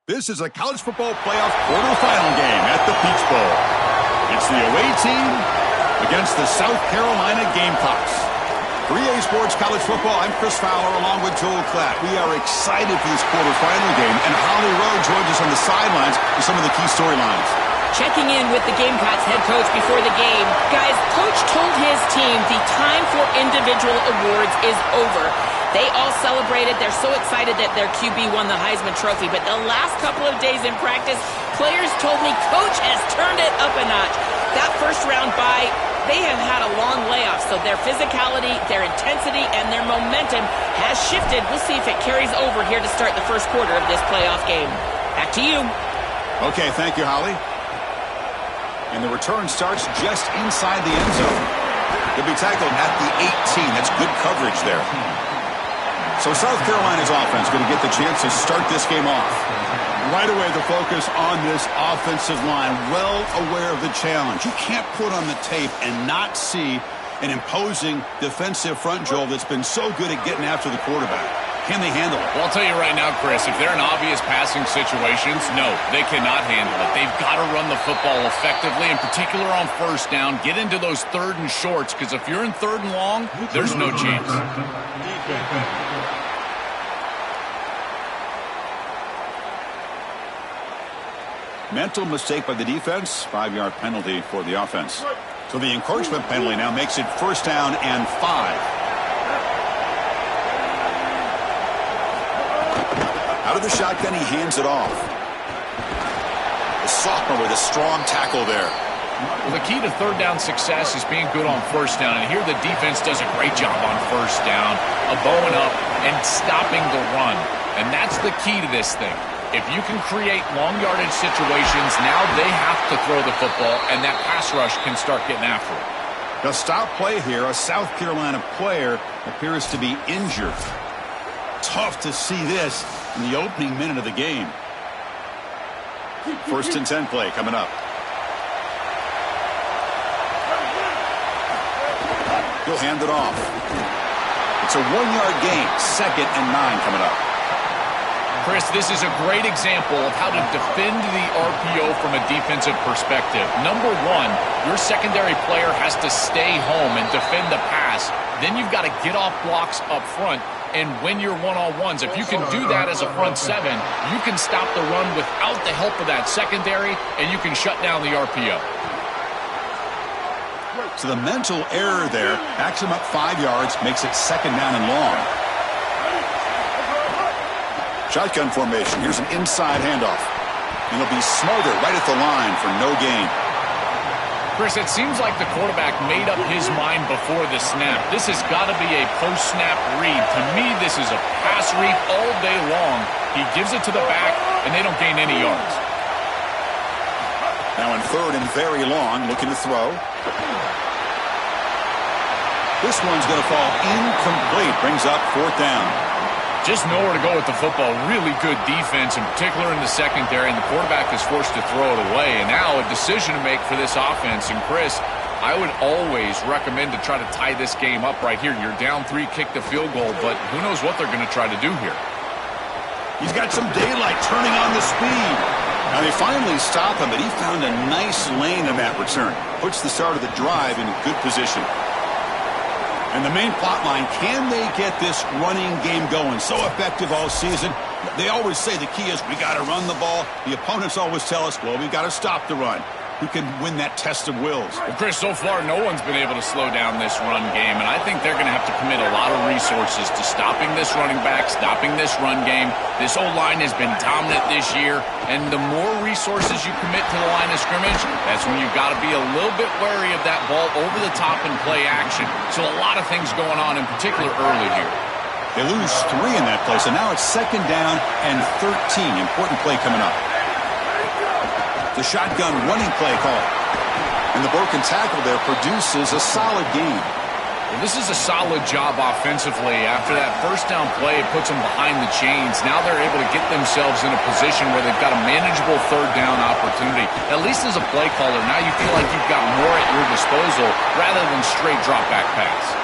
This is a college football playoff quarterfinal game at the Peach Bowl. It's the away team against the South Carolina Gamecocks. 3A Sports College Football, I'm Chris Fowler along with Joel Klatt. We are excited for this quarterfinal game, and Holly Rowe joins us on the sidelines with some of the key storylines. Checking in with the Gamecocks head coach before the game. Guys, coach told his team the time for individual awards is over. They all celebrated. They're so excited that their QB won the Heisman Trophy. But the last couple of days in practice, players told me coach has turned it up a notch. That first round bye, they have had a long layoff. So their physicality, their intensity, and their momentum has shifted. We'll see if it carries over here to start the first quarter of this playoff game. Back to you. Okay, thank you, Holly. And the return starts just inside the end zone. He'll be tackled at the 18. That's good coverage there. So South Carolina's offense going to get the chance to start this game off. Right away, the focus on this offensive line. Well aware of the challenge. You can't put on the tape and not see an imposing defensive front, Joel, that's been so good at getting after the quarterback. Can they handle it? Well, I'll tell you right now, Chris, if they're in obvious passing situations, no, they cannot handle it. They've got to run the football effectively, in particular on first down. Get into those third and shorts, because if you're in third and long, there's no chance. Mental mistake by the defense, 5-yard penalty for the offense. So the encouragement penalty now makes it first down and 5. Out of the shotgun, he hands it off. The sophomore with a strong tackle there. Well, the key to third down success is being good on first down, and here the defense does a great job on first down, bowing up and stopping the run, and that's the key to this thing. If you can create long yardage situations, now they have to throw the football, and that pass rush can start getting after it. The stop play here, a South Carolina player appears to be injured. Tough to see this in the opening minute of the game. First and 10 play coming up. He'll hand it off. It's a 1-yard gain. 2nd and 9 coming up. Chris, this is a great example of how to defend the RPO from a defensive perspective. Number one, your secondary player has to stay home and defend the pass. Then you've got to get off blocks up front and win your one-on-ones. If you can do that as a front seven, you can stop the run without the help of that secondary, and you can shut down the RPO. So the mental error there backs him up 5 yards, makes it 2nd down and long. Shotgun formation. Here's an inside handoff. And he'll be smothered right at the line for no gain. Chris, it seems like the quarterback made up his mind before the snap. This has got to be a post-snap read. To me, this is a pass read all day long. He gives it to the back, and they don't gain any yards. Now in 3rd and very long, looking to throw. This one's going to fall incomplete. Brings up 4th down. Just nowhere to go with the football. Really good defense, in particular in the secondary, and the quarterback is forced to throw it away. And now a decision to make for this offense. And Chris, I would always recommend to try to tie this game up right here. You're down 3, kick the field goal, but who knows what they're going to try to do here. He's got some daylight turning on the speed. Now they finally stop him, but he found a nice lane in that return. Puts the start of the drive in good position. And the main plot line, can they get this running game going? So effective all season. They always say the key is we got to run the ball. The opponents always tell us, well, we got to stop the run. Who can win that test of wills? Well, Chris, so far no one's been able to slow down this run game, and I think they're going to have to commit a lot of resources to stopping this running back, stopping this run game. This O-line has been dominant this year, and the more resources you commit to the line of scrimmage, that's when you've got to be a little bit wary of that ball over the top and play action. So a lot of things going on, in particular early here. They lose 3 in that play, so now it's 2nd down and 13. Important play coming up. The shotgun running play call. And the broken tackle there produces a solid gain. Well, this is a solid job offensively. After that first down play, it puts them behind the chains. Now they're able to get themselves in a position where they've got a manageable 3rd down opportunity. At least as a play caller, now you feel like you've got more at your disposal rather than straight drop back pass.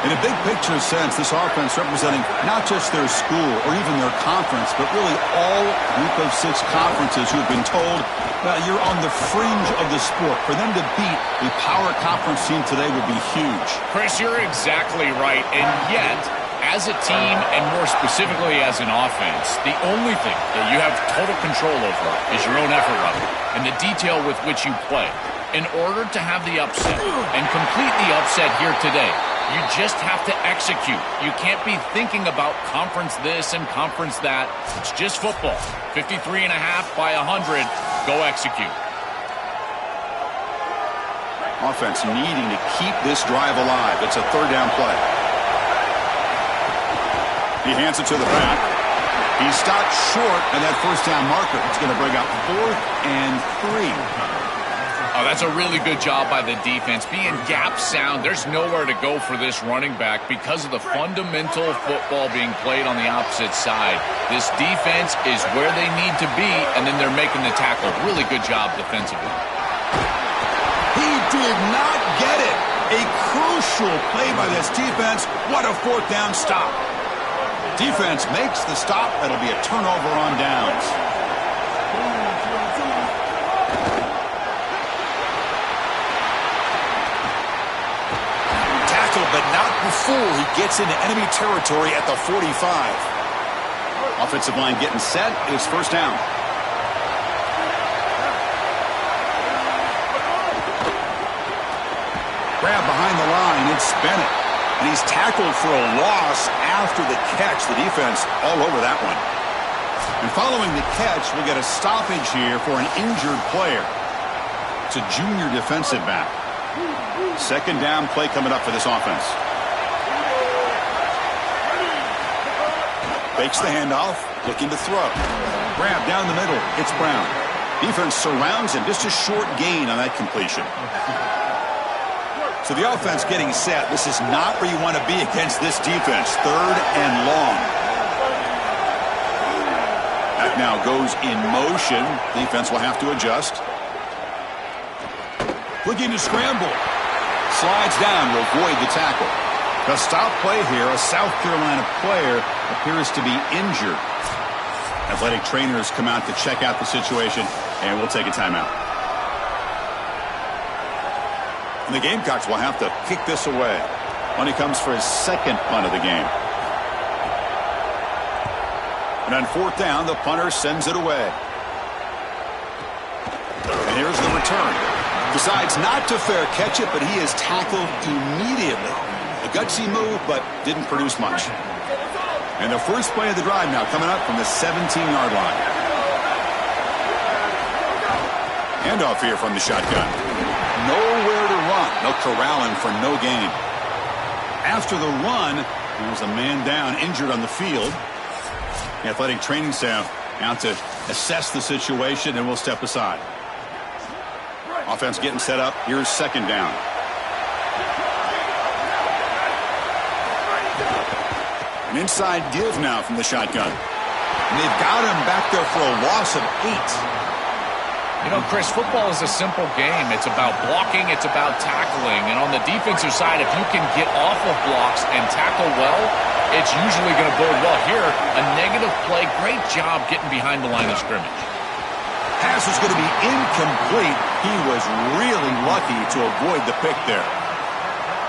In a big picture sense, this offense representing not just their school or even their conference, but really all group of 6 conferences who have been told, well, you're on the fringe of the sport. For them to beat a power conference team today would be huge. Chris, you're exactly right. And yet, as a team, and more specifically as an offense, the only thing that you have total control over is your own effort level and the detail with which you play. In order to have the upset and complete the upset here today, you just have to execute. You can't be thinking about conference this and conference that. It's just football. 53.5 by 100. Go execute. Offense needing to keep this drive alive. It's a 3rd down play. He hands it to the back. He stopped short of that 1st down marker. It's going to bring up 4th and 3. Oh, that's a really good job by the defense. Being gap sound, there's nowhere to go for this running back because of the fundamental football being played on the opposite side. This defense is where they need to be, and then they're making the tackle. Really good job defensively. He did not get it. A crucial play by this defense. What a 4th down stop. Defense makes the stop. That'll be a turnover on downs. But not before he gets into enemy territory at the 45. Offensive line getting set. It's 1st down. Grab behind the line. It's Bennett. And he's tackled for a loss after the catch. The defense all over that one. And following the catch, we'll get a stoppage here for an injured player. It's a junior defensive back. 2nd down play coming up for this offense. Fakes the handoff, looking to throw. Grab down the middle. It's Brown. Defense surrounds him. Just a short gain on that completion. So the offense getting set. This is not where you want to be against this defense. 3rd and long. That now goes in motion. Defense will have to adjust. Looking to scramble. Slides down to avoid the tackle. The stop play here, a South Carolina player appears to be injured. Athletic trainers come out to check out the situation, and we'll take a timeout. And the Gamecocks will have to kick this away when he comes for his 2nd punt of the game. And on 4th down, the punter sends it away. And here's the return. Decides not to fair catch it, but he is tackled immediately. A gutsy move, but didn't produce much. And the first play of the drive now coming up from the 17-yard line. Handoff here from the shotgun. Nowhere to run. No corralling for no gain. After the run, there's a man down, injured on the field. The athletic training staff out to assess the situation, and we'll step aside. Offense getting set up. Here's 2nd down. An inside give now from the shotgun. And they've got him back there for a loss of 8. You know, Chris, football is a simple game. It's about blocking. It's about tackling. And on the defensive side, if you can get off of blocks and tackle well, it's usually going to bode well. Here, a negative play. Great job getting behind the line of scrimmage. Pass is going to be incomplete. He was really lucky to avoid the pick there.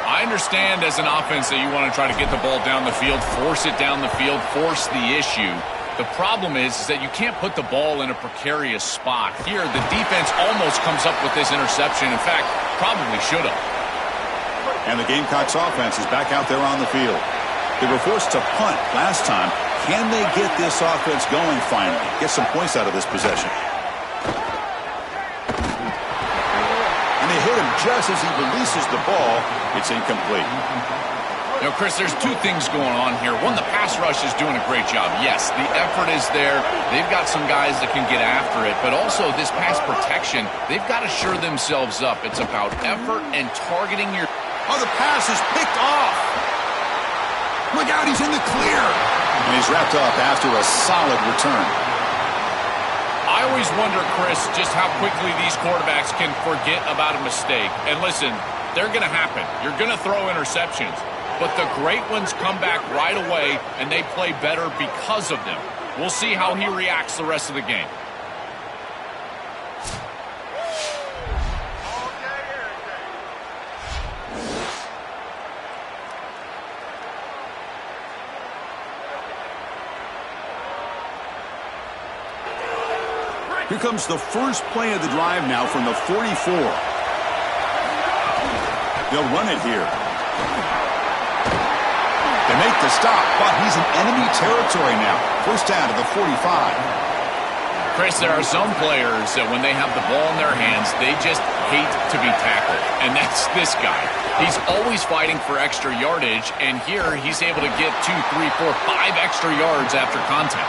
I understand as an offense that you want to try to get the ball down the field, force it down the field, force the issue. The problem is that you can't put the ball in a precarious spot. Here, the defense almost comes up with this interception. In fact, probably should have. And the Gamecocks offense is back out there on the field. They were forced to punt last time. Can they get this offense going finally? Get some points out of this possession. They hit him just as he releases the ball. It's incomplete. You know, Chris, there's 2 things going on here. One, the pass rush is doing a great job. Yes, the effort is there. They've got some guys that can get after it. But also this pass protection, they've got to shore themselves up. It's about effort and targeting your... Oh, the pass is picked off. Look out, he's in the clear. And he's wrapped up after a solid return. I always wonder, Chris, just how quickly these quarterbacks can forget about a mistake. And listen, they're going to happen. You're going to throw interceptions. but the great ones come back right away, and they play better because of them. We'll see how he reacts the rest of the game. Here comes the first play of the drive now from the 44. They'll run it here. They make the stop, but he's in enemy territory now. First down to the 45. Chris, there are some players that when they have the ball in their hands, they just hate to be tackled. And that's this guy. He's always fighting for extra yardage, and here he's able to get 2, 3, 4, 5 extra yards after contact.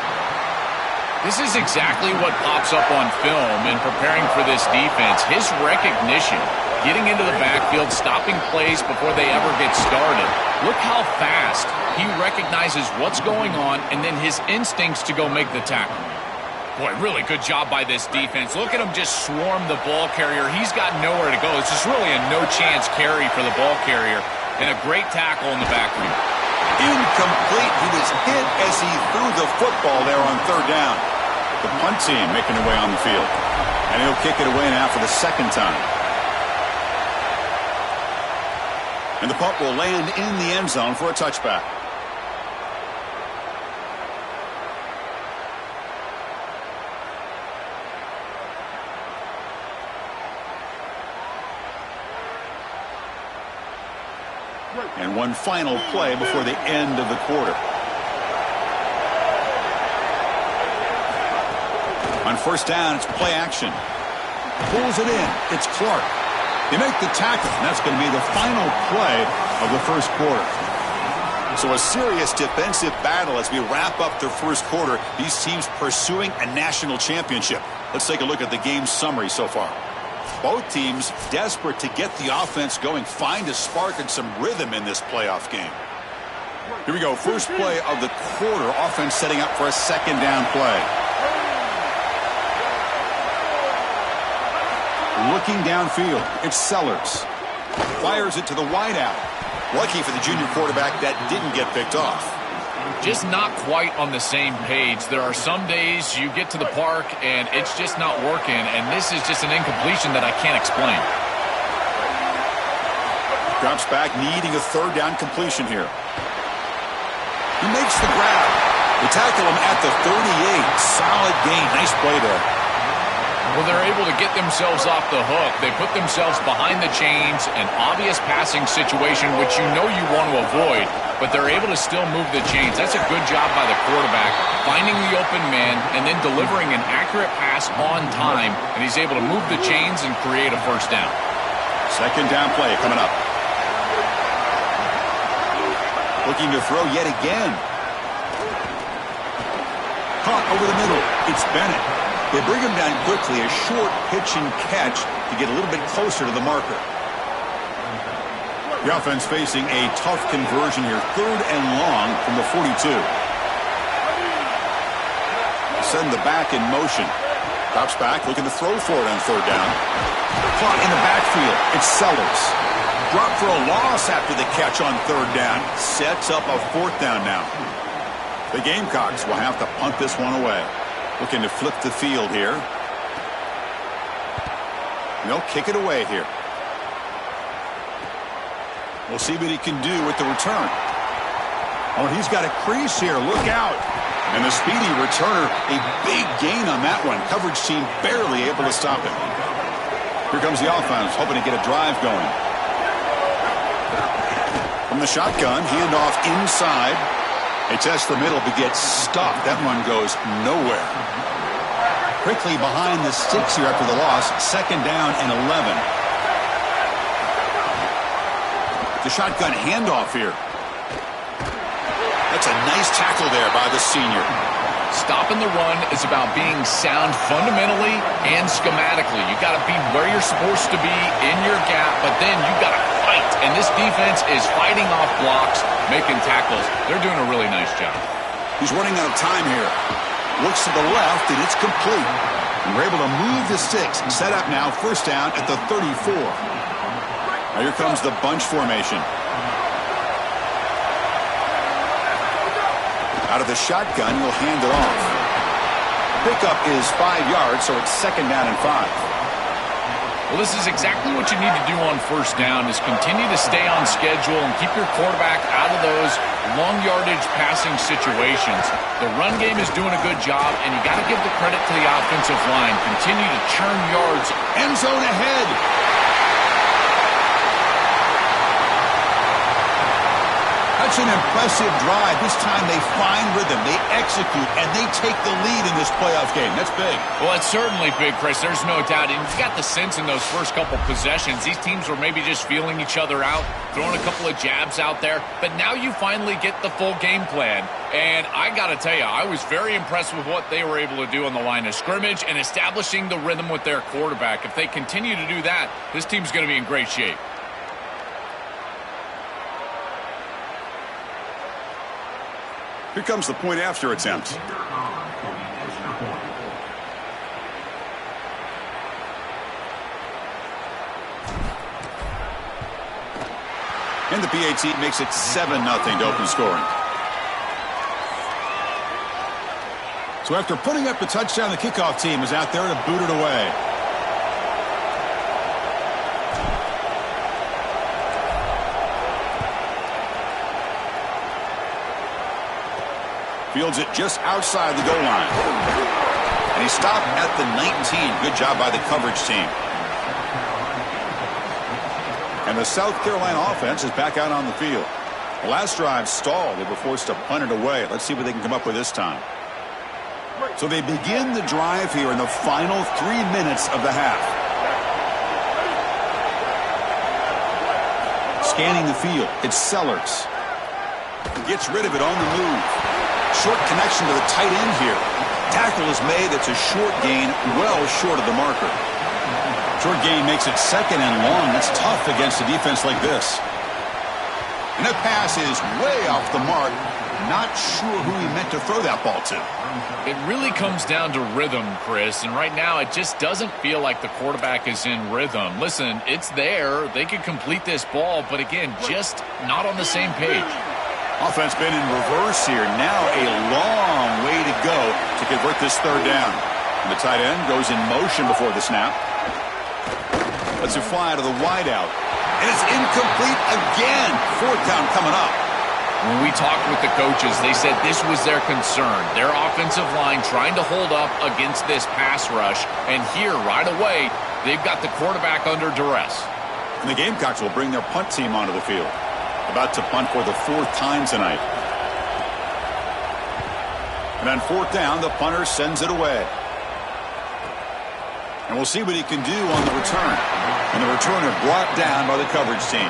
This is exactly what pops up on film in preparing for this defense. His recognition, getting into the backfield, stopping plays before they ever get started. Look how fast he recognizes what's going on and then his instincts to go make the tackle. Boy, really good job by this defense. Look at him just swarm the ball carrier. He's got nowhere to go. It's just really a no-chance carry for the ball carrier and a great tackle in the backfield. Incomplete. He was hit as he threw the football there on third down. The punt team making their way on the field. And he'll kick it away now for the second time. And the punt will land in the end zone for a touchback. And one final play before the end of the quarter. On first down, it's play action. Pulls it in. It's Clark. They make the tackle, and that's going to be the final play of the first quarter. So a serious defensive battle as we wrap up the first quarter. These teams pursuing a national championship. Let's take a look at the game summary so far. Both teams desperate to get the offense going, find a spark and some rhythm in this playoff game. Here we go. First play of the quarter. Offense setting up for a second down play. Looking downfield, it's Sellers. Fires it to the wideout. Lucky for the junior quarterback that didn't get picked off. Just not quite on the same page. There are some days you get to the park and it's just not working, and this is just an incompletion that I can't explain. Drops back, needing a third down completion here. He makes the grab. They tackle him at the 38. Solid gain. Nice play there. Well, they're able to get themselves off the hook. They put themselves behind the chains, an obvious passing situation, which you know you want to avoid, but they're able to still move the chains. That's a good job by the quarterback, finding the open man and then delivering an accurate pass on time, and he's able to move the chains and create a first down. Second down play coming up. Looking to throw yet again. Caught over the middle. It's Bennett. They bring him down quickly, a short pitch and catch to get a little bit closer to the marker. The offense facing a tough conversion here, third and long from the 42. Send the back in motion. Drops back, looking to throw for it on third down. Caught in the backfield. It's Sellers. Dropped for a loss after the catch on third down. Sets up a fourth down now. The Gamecocks will have to punt this one away. Looking to flip the field here. They'll kick it away here. We'll see what he can do with the return. Oh, he's got a crease here. Look out. And the speedy returner, a big gain on that one. Coverage team barely able to stop him. Here comes the offense, hoping to get a drive going. From the shotgun, handoff inside. They test the middle, but gets stuffed. That one goes nowhere. Quickly behind the sticks here after the loss. Second down and 11. The shotgun handoff here. That's a nice tackle there by the senior. Stopping the run is about being sound fundamentally and schematically. You got to be where you're supposed to be in your gap, but then you got to fight. And this defense is fighting off blocks, making tackles. They're doing a really nice job. He's running out of time here. Looks to the left, and it's complete. And we're able to move the sticks. Set up now, first down at the 34. Now here comes the bunch formation. Out of the shotgun, he'll hand it off. Pickup is 5 yards, so it's 2nd down and 5. Well, this is exactly what you need to do on 1st down is continue to stay on schedule and keep your quarterback out of those long yardage passing situations. The run game is doing a good job, and you got to give the credit to the offensive line. Continue to churn yards. End zone ahead. That's an impressive drive. This time they find rhythm, they execute, and they take the lead in this playoff game. That's big. Well, it's certainly big, Chris. There's no doubt. And you got the sense in those first couple possessions, these teams were maybe just feeling each other out, throwing a couple of jabs out there. But now you finally get the full game plan. And I got to tell you, I was very impressed with what they were able to do on the line of scrimmage and establishing the rhythm with their quarterback. If they continue to do that, this team's going to be in great shape. Here comes the point after attempt. And the PAT makes it 7-0 to open scoring. So after putting up the touchdown, the kickoff team is out there to boot it away. Fields it just outside the goal line. And he stopped at the 19. Good job by the coverage team. And the South Carolina offense is back out on the field. The last drive stalled. They were forced to punt it away. Let's see what they can come up with this time. So they begin the drive here in the final 3 minutes of the half. Scanning the field. It's Sellers. Gets rid of it on the move. Short connection to the tight end here. Tackle is made. It's a short gain, well short of the marker. Short gain makes it 2nd and long. That's tough against a defense like this. And that pass is way off the mark. Not sure who he meant to throw that ball to. It really comes down to rhythm, Chris. And right now, it just doesn't feel like the quarterback is in rhythm. Listen, it's there. They could complete this ball, but again, just not on the same page. Offense been in reverse here. Now a long way to go to convert this 3rd down. And the tight end goes in motion before the snap. Lets it fly to the wideout. And it's incomplete again. 4th down coming up. When we talked with the coaches, they said this was their concern. Their offensive line trying to hold up against this pass rush. And here, right away, they've got the quarterback under duress. And the Gamecocks will bring their punt team onto the field. About to punt for the 4th time tonight. And on 4th down, the punter sends it away. And we'll see what he can do on the return. And the returner brought down by the coverage team.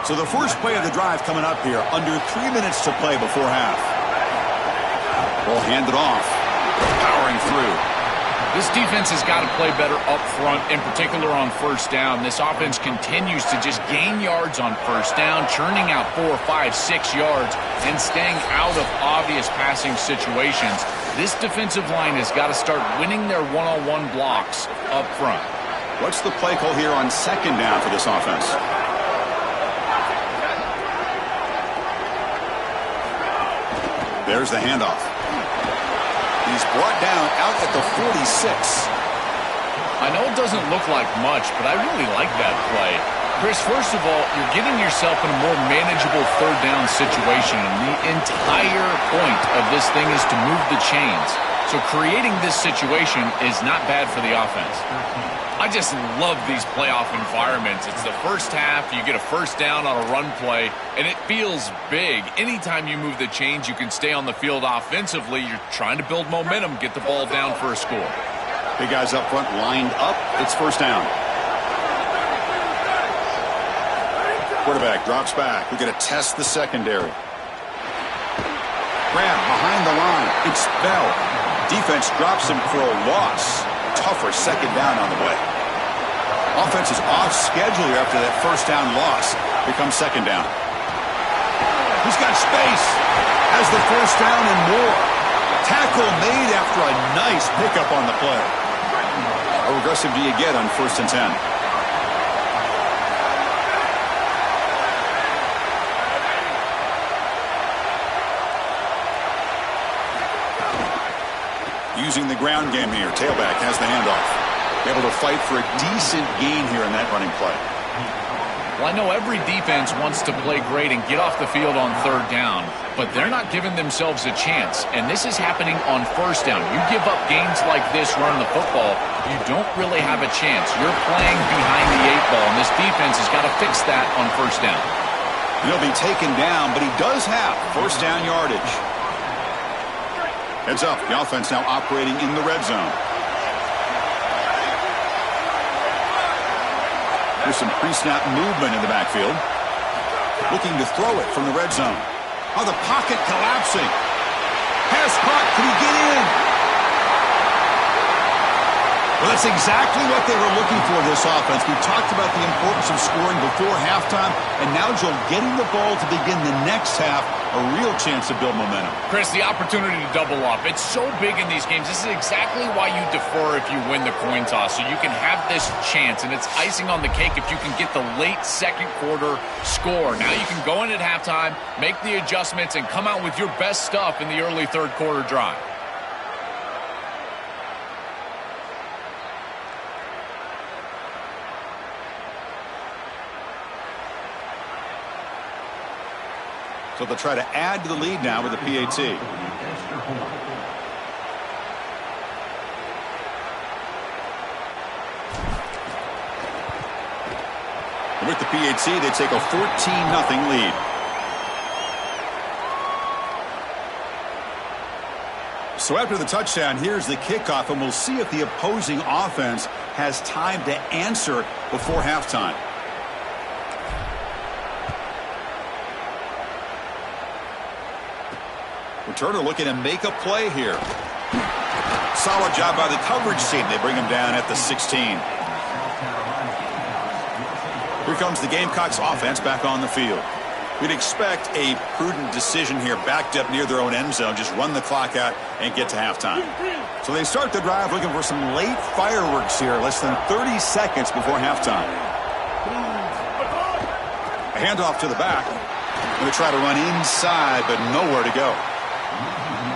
So the first play of the drive coming up here. Under 3 minutes to play before half. Ball handed off. Powering through. This defense has got to play better up front, in particular on 1st down. This offense continues to just gain yards on 1st down, churning out 4, 5, 6 yards, and staying out of obvious passing situations. This defensive line has got to start winning their one-on-one blocks up front. What's the play call here on 2nd down for this offense? There's the handoff. He's brought down out at the 46. I know it doesn't look like much, but I really like that play. Chris, first of all, you're getting yourself in a more manageable 3rd down situation. And the entire point of this thing is to move the chains. So creating this situation is not bad for the offense. I just love these playoff environments. It's the first half. You get a 1st down on a run play, and it feels big. Anytime you move the chains, you can stay on the field offensively. You're trying to build momentum, get the ball down for a score. Big guys up front lined up. It's 1st down. Quarterback drops back. We're going to test the secondary. Grab behind the line. It's Bell. Defense drops him for a loss. Tougher 2nd down on the way. Offense is off schedule here after that 1st down loss. Here comes 2nd down. He's got space. Has the 1st down and more. Tackle made after a nice pickup on the play. How aggressive do you get on 1st and 10? using the ground game here. Tailback has the handoff. Able to fight for a decent gain here in that running play. Well, I know every defense wants to play great and get off the field on third down, but they're not giving themselves a chance, and this is happening on first down. You give up gains like this running the football, you don't really have a chance. You're playing behind the 8 ball, and this defense has got to fix that on first down. And he'll be taken down, but he does have first down yardage. Heads up, the offense now operating in the red zone. There's some pre-snap movement in the backfield. Looking to throw it from the red zone. Oh, the pocket collapsing. Pass caught. Can he get in? Well, that's exactly what they were looking for, this offense. We talked about the importance of scoring before halftime, and now, Joel, getting the ball to begin the next half, a real chance to build momentum. Chris, the opportunity to double up. It's so big in these games. This is exactly why you defer if you win the coin toss, so you can have this chance, and it's icing on the cake if you can get the late second quarter score. Now you can go in at halftime, make the adjustments, and come out with your best stuff in the early third quarter drive. So they'll try to add to the lead now with the PAT. And with the PAT, they take a 14-0 lead. So after the touchdown, here's the kickoff, and we'll see if the opposing offense has time to answer before halftime. Returner looking to make a play here. Solid job by the coverage team. They bring him down at the 16. Here comes the Gamecocks offense back on the field. We'd expect a prudent decision here, backed up near their own end zone. Just run the clock out and get to halftime. So they start the drive looking for some late fireworks here, less than 30 seconds before halftime. A handoff to the back. Going to try to run inside, but nowhere to go.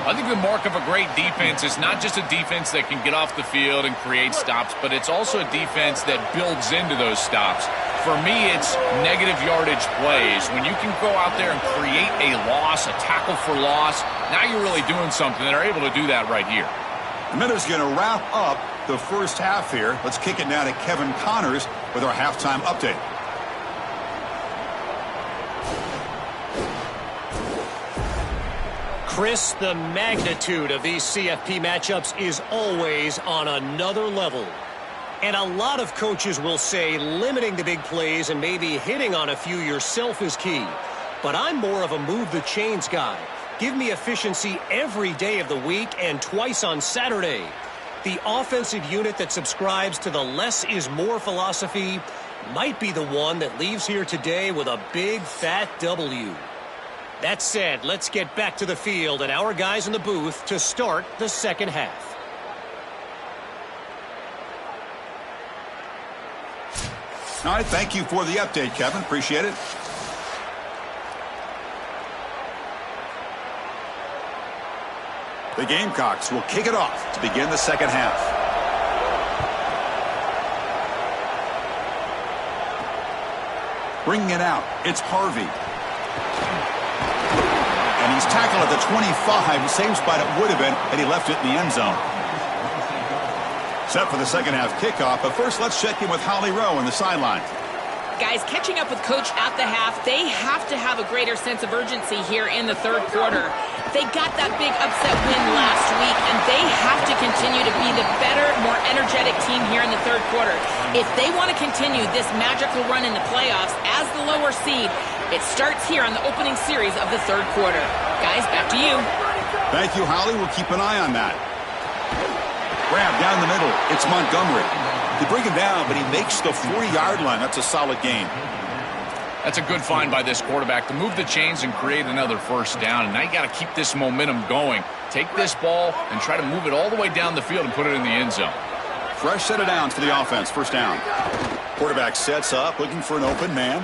I think the mark of a great defense is not just a defense that can get off the field and create stops, but it's also a defense that builds into those stops. For me, it's negative yardage plays. When you can go out there and create a loss, a tackle for loss, now you're really doing something. They're able to do that right here. The Minnows going to wrap up the first half here. Let's kick it now to Kevin Connors with our halftime update. Chris, the magnitude of these CFP matchups is always on another level. And a lot of coaches will say limiting the big plays and maybe hitting on a few yourself is key. But I'm more of a move the chains guy. Give me efficiency every day of the week and twice on Saturday. The offensive unit that subscribes to the less is more philosophy might be the one that leaves here today with a big fat W. That said, let's get back to the field and our guys in the booth to start the second half. All right, thank you for the update, Kevin. Appreciate it. The Gamecocks will kick it off to begin the second half. Bringing it out, it's Harvey. And he's tackled at the 25, same spot it would have been had he left it in the end zone. Set for the second half kickoff, but first let's check in with Holly Rowe on the sideline. Guys, catching up with Coach at the half, they have to have a greater sense of urgency here in the third quarter. They got that big upset win last week, and they have to continue to be the better, more energetic team here in the third quarter. If they want to continue this magical run in the playoffs as the lower seed, it starts here on the opening series of the third quarter. Guys, back to you. Thank you, Holly. We'll keep an eye on that. Grab down the middle. It's Montgomery. They bring him down, but he makes the 40-yard line. That's a solid gain. That's a good find by this quarterback to move the chains and create another first down. And now you got to keep this momentum going. Take this ball and try to move it all the way down the field and put it in the end zone. Fresh set of downs for the offense. First down. Quarterback sets up, looking for an open man.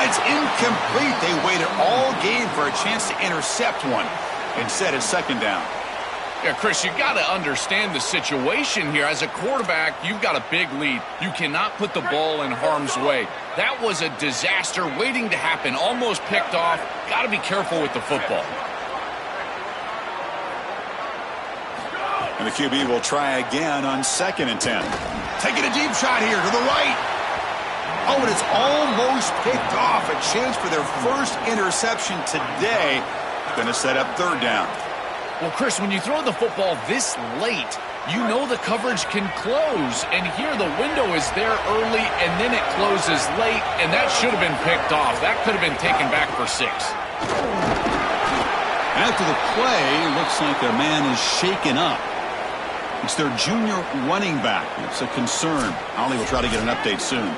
It's incomplete. They waited all game for a chance to intercept one. Instead, it's second down. Yeah, Chris, you got to understand the situation here. As a quarterback, you've got a big lead. You cannot put the ball in harm's way. That was a disaster waiting to happen. Almost picked off. Got to be careful with the football. And the QB will try again on 2nd and 10. Taking a deep shot here to the right. Oh, and it's almost picked off. A chance for their first interception today. Going to set up 3rd down. Well, Chris, when you throw the football this late, you know the coverage can close. And here the window is there early, and then it closes late, and that should have been picked off. That could have been taken back for 6. After the play, looks like their man is shaken up. It's their junior running back. It's a concern. Ollie will try to get an update soon.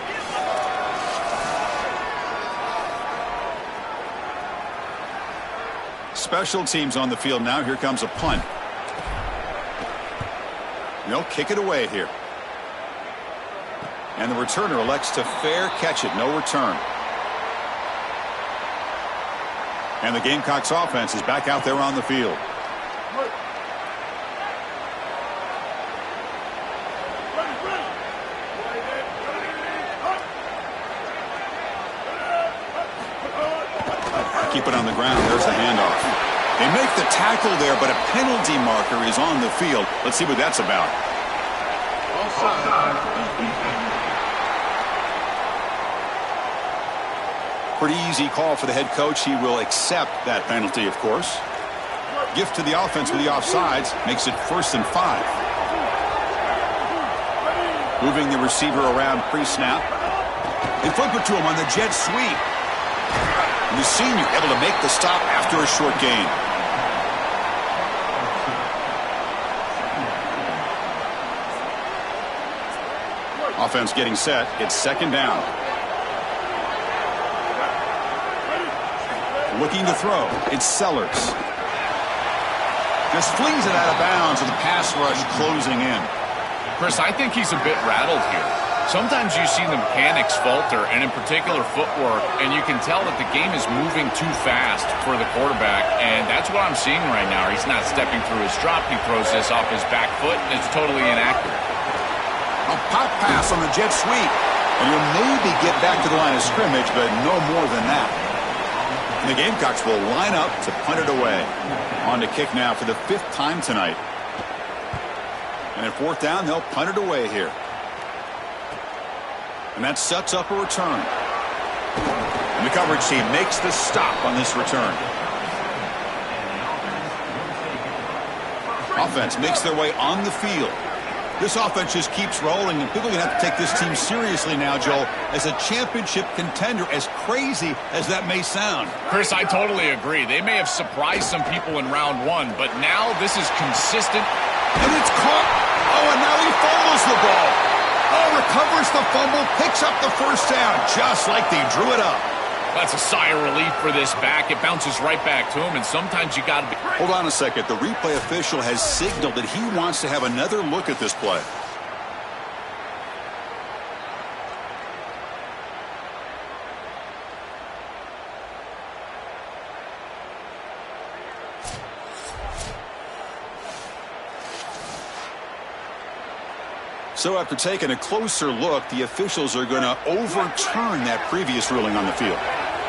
Special teams on the field now. Here comes a punt. They'll kick it away here. And the returner elects to fair catch it. No return. And the Gamecocks offense is back out there on the field. Keep it on the ground. There's the handoff. They make the tackle there, but a penalty marker is on the field. Let's see what that's about. Pretty easy call for the head coach. He will accept that penalty, of course. Gift to the offense with the offsides. Makes it 1st and 5. Moving the receiver around pre-snap. They flip it to him on the jet sweep. And the senior able to make the stop after a short gain. Offense getting set. It's 2nd down. Looking to throw. It's Sellers. Just flings it out of bounds with the pass rush closing in. Chris, I think he's a bit rattled here. Sometimes you see the mechanics falter, and in particular footwork, and you can tell that the game is moving too fast for the quarterback, and that's what I'm seeing right now. He's not stepping through his drop. He throws this off his back foot, and it's totally inaccurate. A pop pass on the jet sweep, and he'll maybe get back to the line of scrimmage, but no more than that. And the Gamecocks will line up to punt it away. On to kick now for the 5th time tonight. And at 4th down, they'll punt it away here. And that sets up a return. And the coverage team makes the stop on this return. Offense makes their way on the field. This offense just keeps rolling, and people are going to have to take this team seriously now, Joel, as a championship contender, as crazy as that may sound. Chris, I totally agree. They may have surprised some people in round 1, but now this is consistent. And it's caught. Oh, and now he fumbles the ball. Oh, recovers the fumble, picks up the 1st down, just like they drew it up. That's a sigh of relief for this back. It bounces right back to him, and sometimes you got to be... Hold on a second. The replay official has signaled that he wants to have another look at this play. So after taking a closer look, the officials are going to overturn that previous ruling on the field.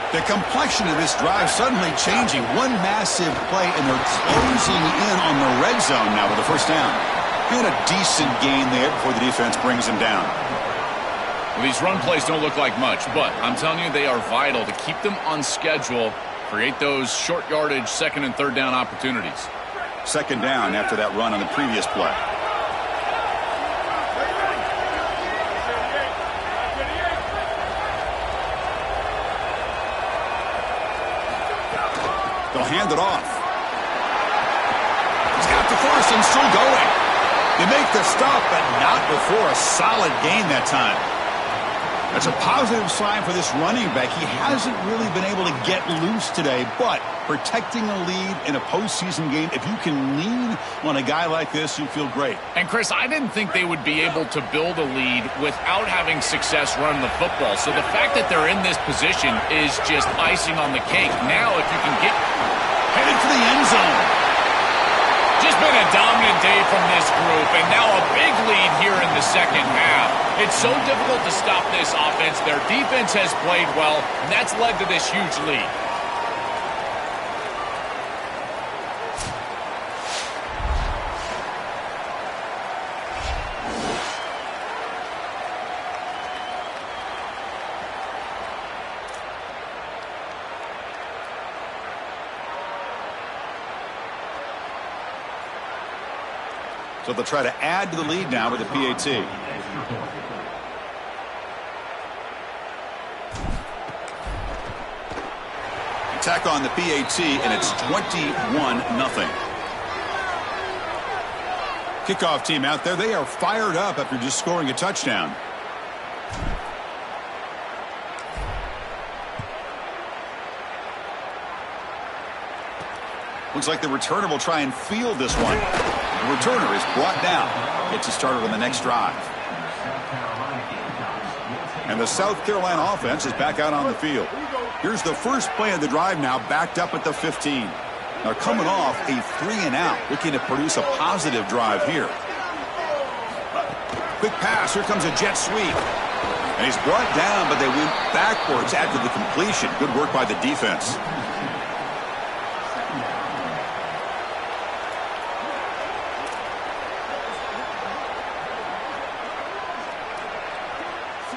The complexion of this drive suddenly changing. One massive play, and they're closing in on the red zone now with the 1st down. And a decent gain there before the defense brings him down. Well, these run plays don't look like much, but I'm telling you they are vital to keep them on schedule, create those short yardage 2nd and 3rd down opportunities. 2nd down after that run on the previous play. They'll hand it off. He's got the 1st and still going. They make the stop, but not before a solid gain that time. That's a positive sign for this running back. He hasn't really been able to get loose today, but protecting a lead in a postseason game, if you can lean on a guy like this, you feel great. And, Chris, I didn't think they would be able to build a lead without having success running the football. So the fact that they're in this position is just icing on the cake. Now, if you can get... Headed for the end zone. Just been a dominant day from this group, and now a big lead here in the second half. It's so difficult to stop this offense. Their defense has played well, and that's led to this huge lead. So they'll try to add to the lead now with the PAT. Attack on the PAT, and it's 21-0. Kickoff team out there. They are fired up after just scoring a touchdown. Looks like the returner will try and field this one. The returner is brought down. Gets it started on the next drive. And the South Carolina offense is back out on the field. Here's the first play of the drive now, backed up at the 15. Now coming off a 3-and-out, looking to produce a positive drive here. Quick pass. Here comes a jet sweep. And he's brought down, but they went backwards after the completion. Good work by the defense.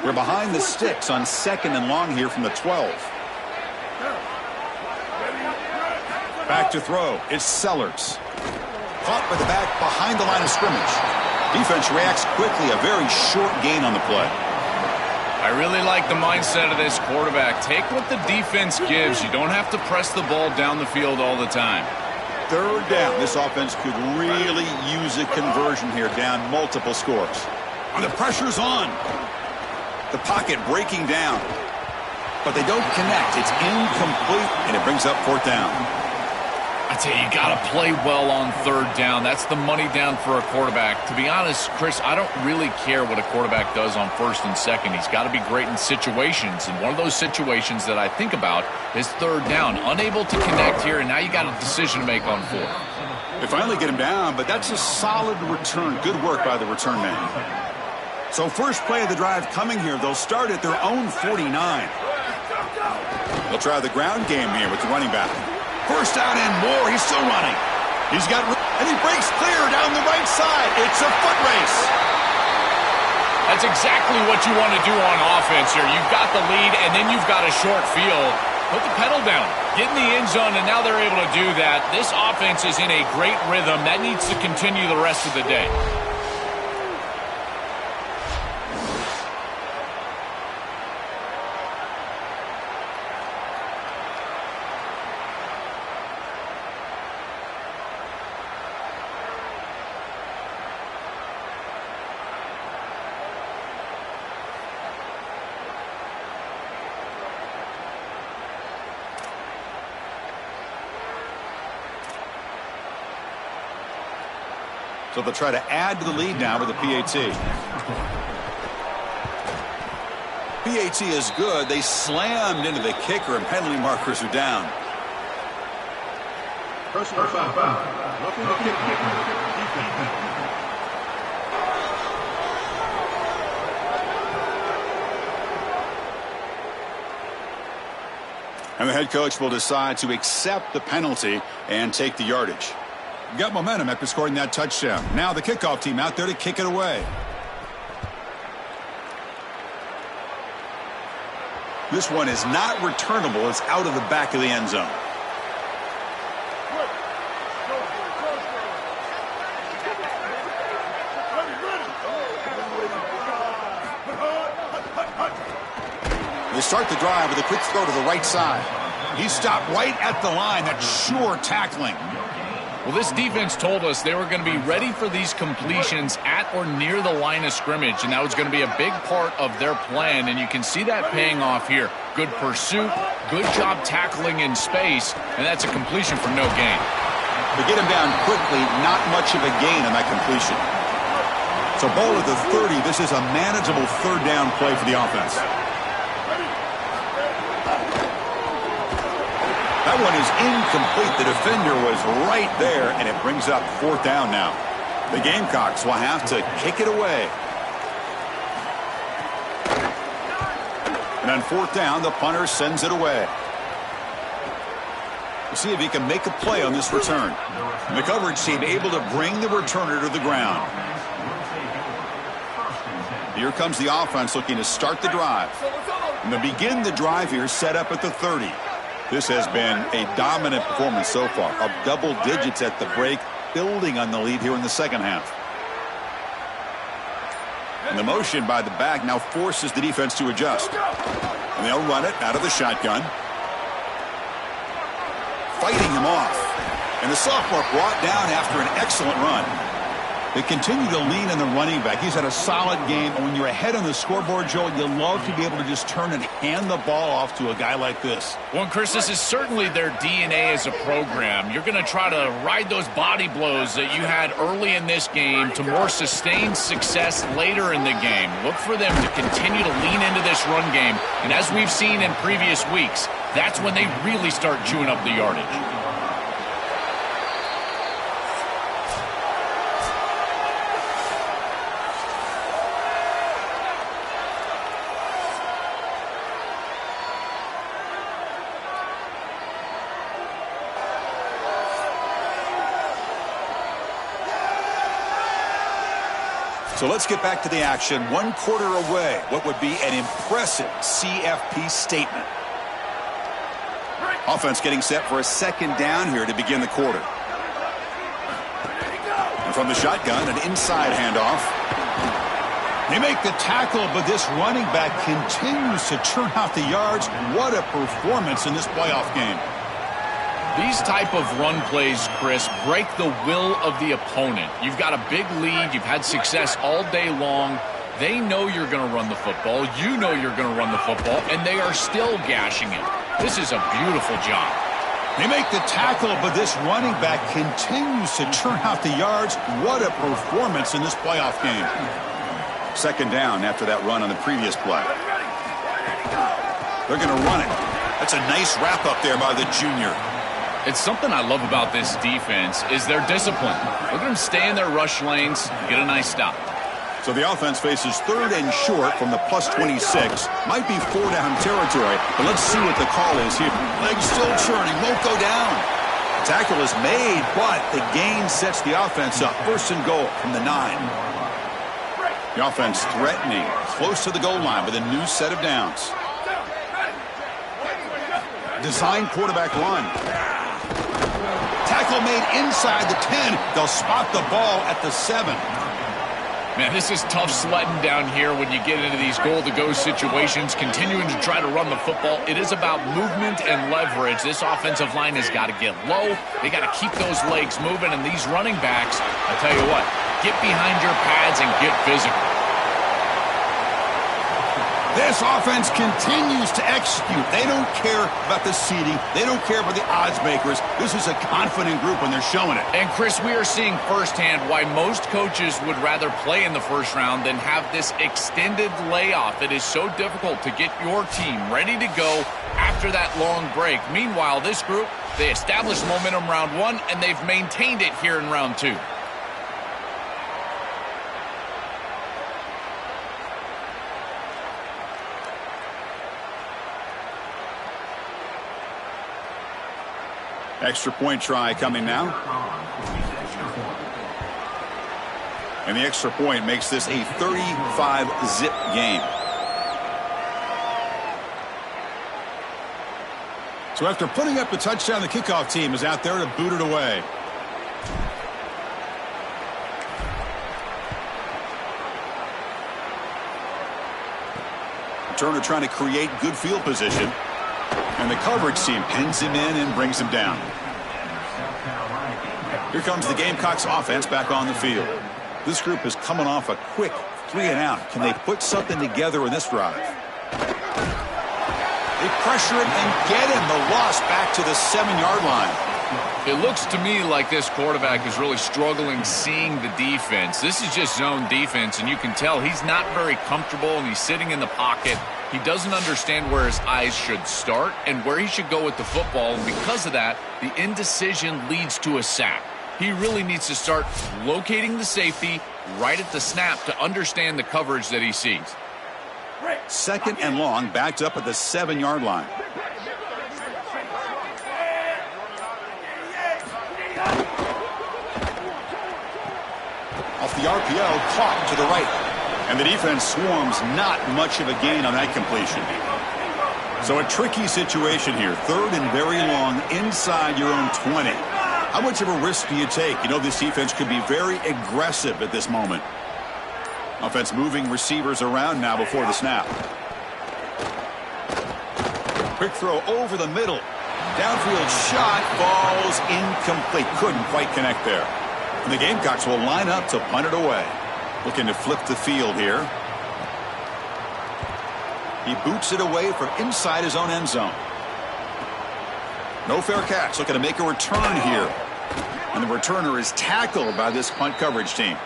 We're behind the sticks on 2nd and long here from the 12. Back to throw. It's Sellers. Caught by the back behind the line of scrimmage. Defense reacts quickly. A very short gain on the play. I really like the mindset of this quarterback. Take what the defense gives. You don't have to press the ball down the field all the time. 3rd down. This offense could really use a conversion here, down multiple scores. And the pressure's on. The pocket breaking down. But they don't connect. It's incomplete, and it brings up 4th down. I tell you, you got to play well on 3rd down. That's the money down for a quarterback. To be honest, Chris, I don't really care what a quarterback does on 1st and 2nd. He's got to be great in situations. And one of those situations that I think about is 3rd down. Unable to connect here, and now you got a decision to make on 4th. They finally get him down, but that's a solid return. Good work by the return man. So first play of the drive coming here. They'll start at their own 49. They'll try the ground game here with the running back. First down and more. He's still running. He's got, and he breaks clear down the right side. It's a foot race. That's exactly what you want to do on offense here. You've got the lead, and then you've got a short field. Put the pedal down. Get in the end zone, and now they're able to do that. This offense is in a great rhythm. That needs to continue the rest of the day. So they'll try to add to the lead now with the PAT. PAT is good. They slammed into the kicker, and penalty markers are down. Personal foul. Looking to kick defense. And the head coach will decide to accept the penalty and take the yardage. Got momentum after scoring that touchdown. Now the kickoff team out there to kick it away. This one is not returnable. It's out of the back of the end zone. They start the drive with a quick throw to the right side. He stopped right at the line. That's sure tackling. Well, this defense told us they were going to be ready for these completions at or near the line of scrimmage, and that was going to be a big part of their plan, and you can see that paying off here. Good pursuit, good job tackling in space, and that's a completion for no gain. They get him down quickly, not much of a gain on that completion. So ball at the 30. This is a manageable 3rd down play for the offense. That one is incomplete. The defender was right there, and it brings up 4th down now. The Gamecocks will have to kick it away. And on 4th down, the punter sends it away. We'll see if he can make a play on this return. And the coverage team able to bring the returner to the ground. Here comes the offense looking to start the drive. And to begin the drive here, set up at the 30. This has been a dominant performance so far, up double digits at the break, building on the lead here in the second half. And the motion by the back now forces the defense to adjust. And they'll run it out of the shotgun. Fighting him off. And the sophomore brought down after an excellent run. They continue to lean on the running back. He's had a solid game. And when you're ahead on the scoreboard, Joel, you love to be able to just turn and hand the ball off to a guy like this. Well, Chris, this is certainly their DNA as a program. You're going to try to ride those body blows that you had early in this game to more sustained success later in the game. Look for them to continue to lean into this run game. And as we've seen in previous weeks, that's when they really start chewing up the yardage. So let's get back to the action. 1 quarter away. What would be an impressive CFP statement. Offense getting set for a 2nd down here to begin the quarter. And from the shotgun, an inside handoff. They make the tackle, but this running back continues to churn out the yards. What a performance in this playoff game. These type of run plays, Chris, break the will of the opponent. You've got a big lead. You've had success all day long. They know you're going to run the football. You know you're going to run the football, and they are still gashing it. This is a beautiful job. They make the tackle, but this running back continues to churn out the yards. What a performance in this playoff game. 2nd down after that run on the previous play. They're going to run it. That's a nice wrap up there by the junior. It's something I love about this defense is their discipline. Look at them stay in their rush lanes, get a nice stop. So the offense faces 3rd and short from the +26. Might be 4-down territory, but let's see what the call is here. Legs still churning, won't go down. The tackle is made, but the gain sets the offense up. 1st and goal from the 9. The offense threatening, close to the goal line with a new set of downs. Design quarterback run. Tackle made inside the 10. They'll spot the ball at the 7. Man, this is tough sledding down here when you get into these goal-to-go situations, continuing to try to run the football. It is about movement and leverage. This offensive line has got to get low. They got to keep those legs moving, and these running backs, I tell you what, get behind your pads and get physical. This offense continues to execute. They don't care about the seeding. They don't care about the odds makers. This is a confident group when they're showing it. And, Chris, we are seeing firsthand why most coaches would rather play in the first round than have this extended layoff. It is so difficult to get your team ready to go after that long break. Meanwhile, this group, they established momentum round 1, and they've maintained it here in round 2. Extra point try coming now. And the extra point makes this a 35-zip game. So after putting up the touchdown, the kickoff team is out there to boot it away. Turner trying to create good field position. And the coverage team pins him in and brings him down. Here comes the Gamecocks offense back on the field. This group is coming off a quick 3-and-out. Can they put something together in this drive? They pressure him and get him. The loss back to the 7-yard line. It looks to me like this quarterback is really struggling seeing the defense. This is just zone defense, and you can tell he's not very comfortable, and he's sitting in the pocket. He doesn't understand where his eyes should start and where he should go with the football, and because of that, the indecision leads to a sack. He really needs to start locating the safety right at the snap to understand the coverage that he sees. 2nd and long, backed up at the 7-yard line. Off the RPO, caught to the right. And the defense swarms, not much of a gain on that completion. So a tricky situation here. 3rd and very long, inside your own 20. How much of a risk do you take? You know this defense could be very aggressive at this moment. Offense moving receivers around now before the snap. Quick throw over the middle. Downfield shot falls incomplete. Couldn't quite connect there. And the Gamecocks will line up to punt it away. Looking to flip the field here. He boots it away from inside his own end zone. No fair catch. Looking to make a return here. And the returner is tackled by this punt coverage team.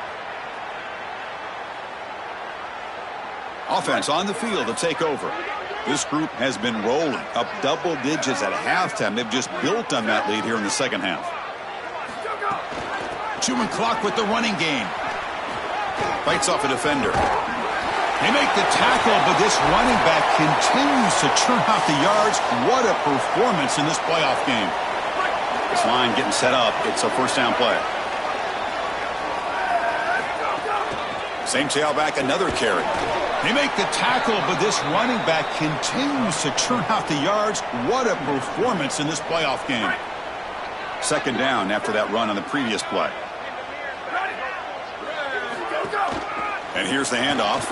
Offense on the field to take over. This group has been rolling up double digits at halftime. They've just built on that lead here in the second half. Chewing clock with the running game. Fights off a defender. They make the tackle, but this running back continues to churn out the yards. What a performance in this playoff game. This line getting set up. It's a first down play. Same tailback, another carry. They make the tackle, but this running back continues to churn out the yards. What a performance in this playoff game. 2nd down after that run on the previous play. And here's the handoff.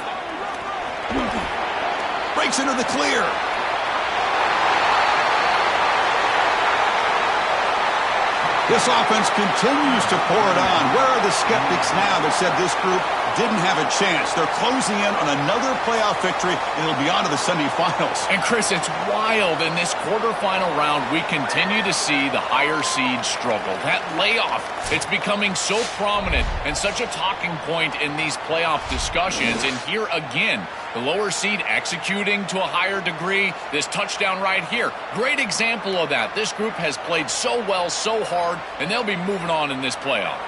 Breaks into the clear. This offense continues to pour it on. Where are the skeptics now that said this group didn't have a chance? They're closing in on another playoff victory, and it'll be on to the semifinals. And, Chris, it's wild. In this quarterfinal round, we continue to see the higher seed struggle. That layoff, it's becoming so prominent and such a talking point in these playoff discussions. And here again, the lower seed executing to a higher degree. This touchdown right here, great example of that. This group has played so well, so hard, and they'll be moving on in this playoff.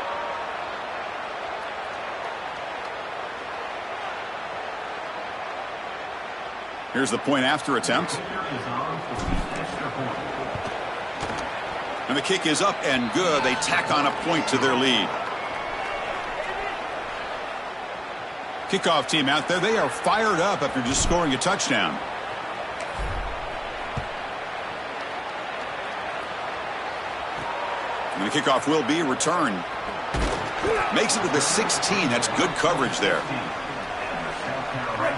Here's the point after attempt. And the kick is up and good. They tack on a point to their lead. Kickoff team out there. They are fired up after just scoring a touchdown. And the kickoff will be returned. Makes it to the 16. That's good coverage there.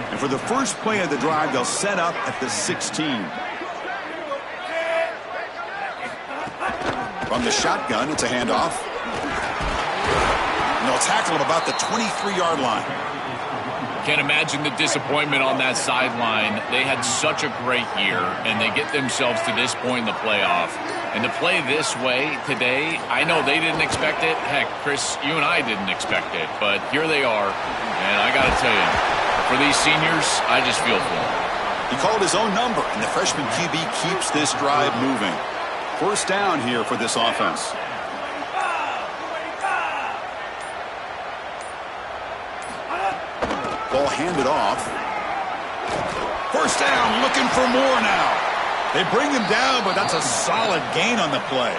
And for the first play of the drive, they'll set up at the 16. From the shotgun, it's a handoff. And they'll tackle him about the 23-yard line. Can't imagine the disappointment on that sideline. They had such a great year, and they get themselves to this point in the playoff. And to play this way today, I know they didn't expect it. Heck, Chris, you and I didn't expect it. But here they are, and I got to tell you, for these seniors, I just feel for them. He called his own number, and the freshman QB keeps this drive moving. First down here for this offense. Ball handed off. First down, looking for more now. They bring him down, but that's a solid gain on the play.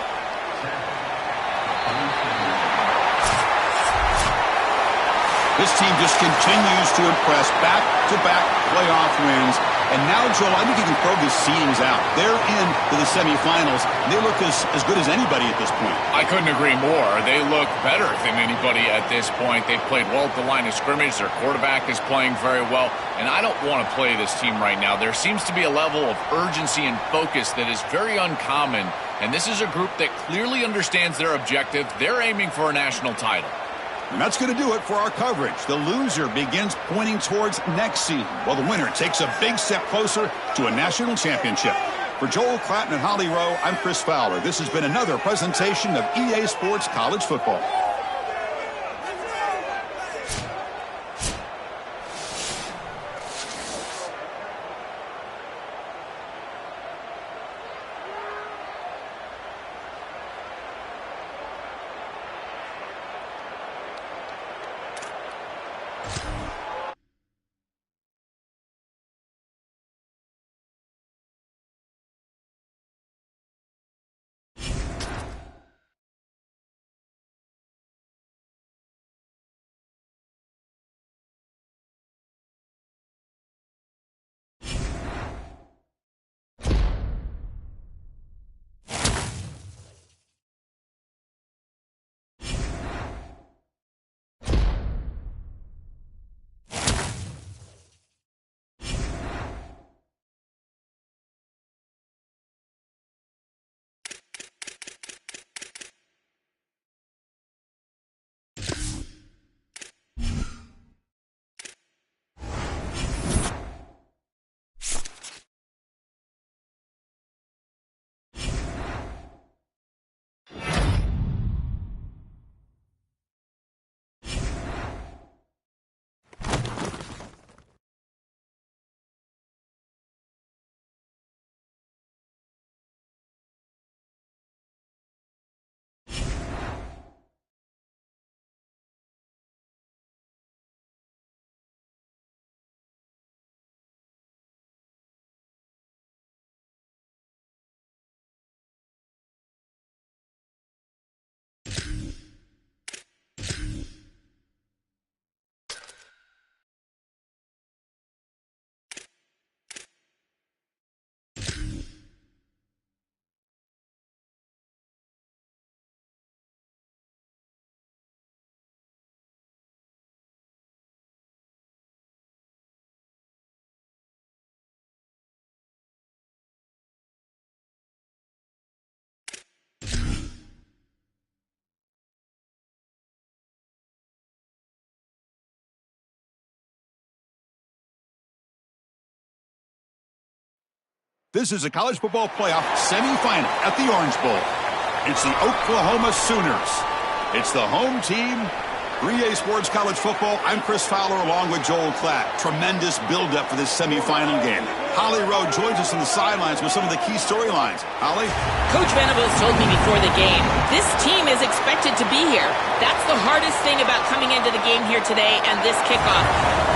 This team just continues to impress. Back-to-back playoff wins. And now, Joel, I think you can throw these seedings out. They're into the semifinals. They look as good as anybody at this point. I couldn't agree more. They look better than anybody at this point. They've played well at the line of scrimmage. Their quarterback is playing very well. And I don't want to play this team right now. There seems to be a level of urgency and focus that is very uncommon. And this is a group that clearly understands their objective. They're aiming for a national title. And that's going to do it for our coverage. The loser begins pointing towards next season, while the winner takes a big step closer to a national championship. For Joel Klatten and Holly Rowe, I'm Chris Fowler. This has been another presentation of EA Sports College Football. This is a college football playoff semifinal at the Orange Bowl. It's the Oklahoma Sooners. It's the home team. For EA Sports College Football, I'm Chris Fowler along with Joel Klatt. Tremendous build-up for this semifinal game. Holly Rowe joins us on the sidelines with some of the key storylines. Holly? Coach Venables told me before the game, this team is expected to be here. That's the hardest thing about coming into the game here today and this kickoff.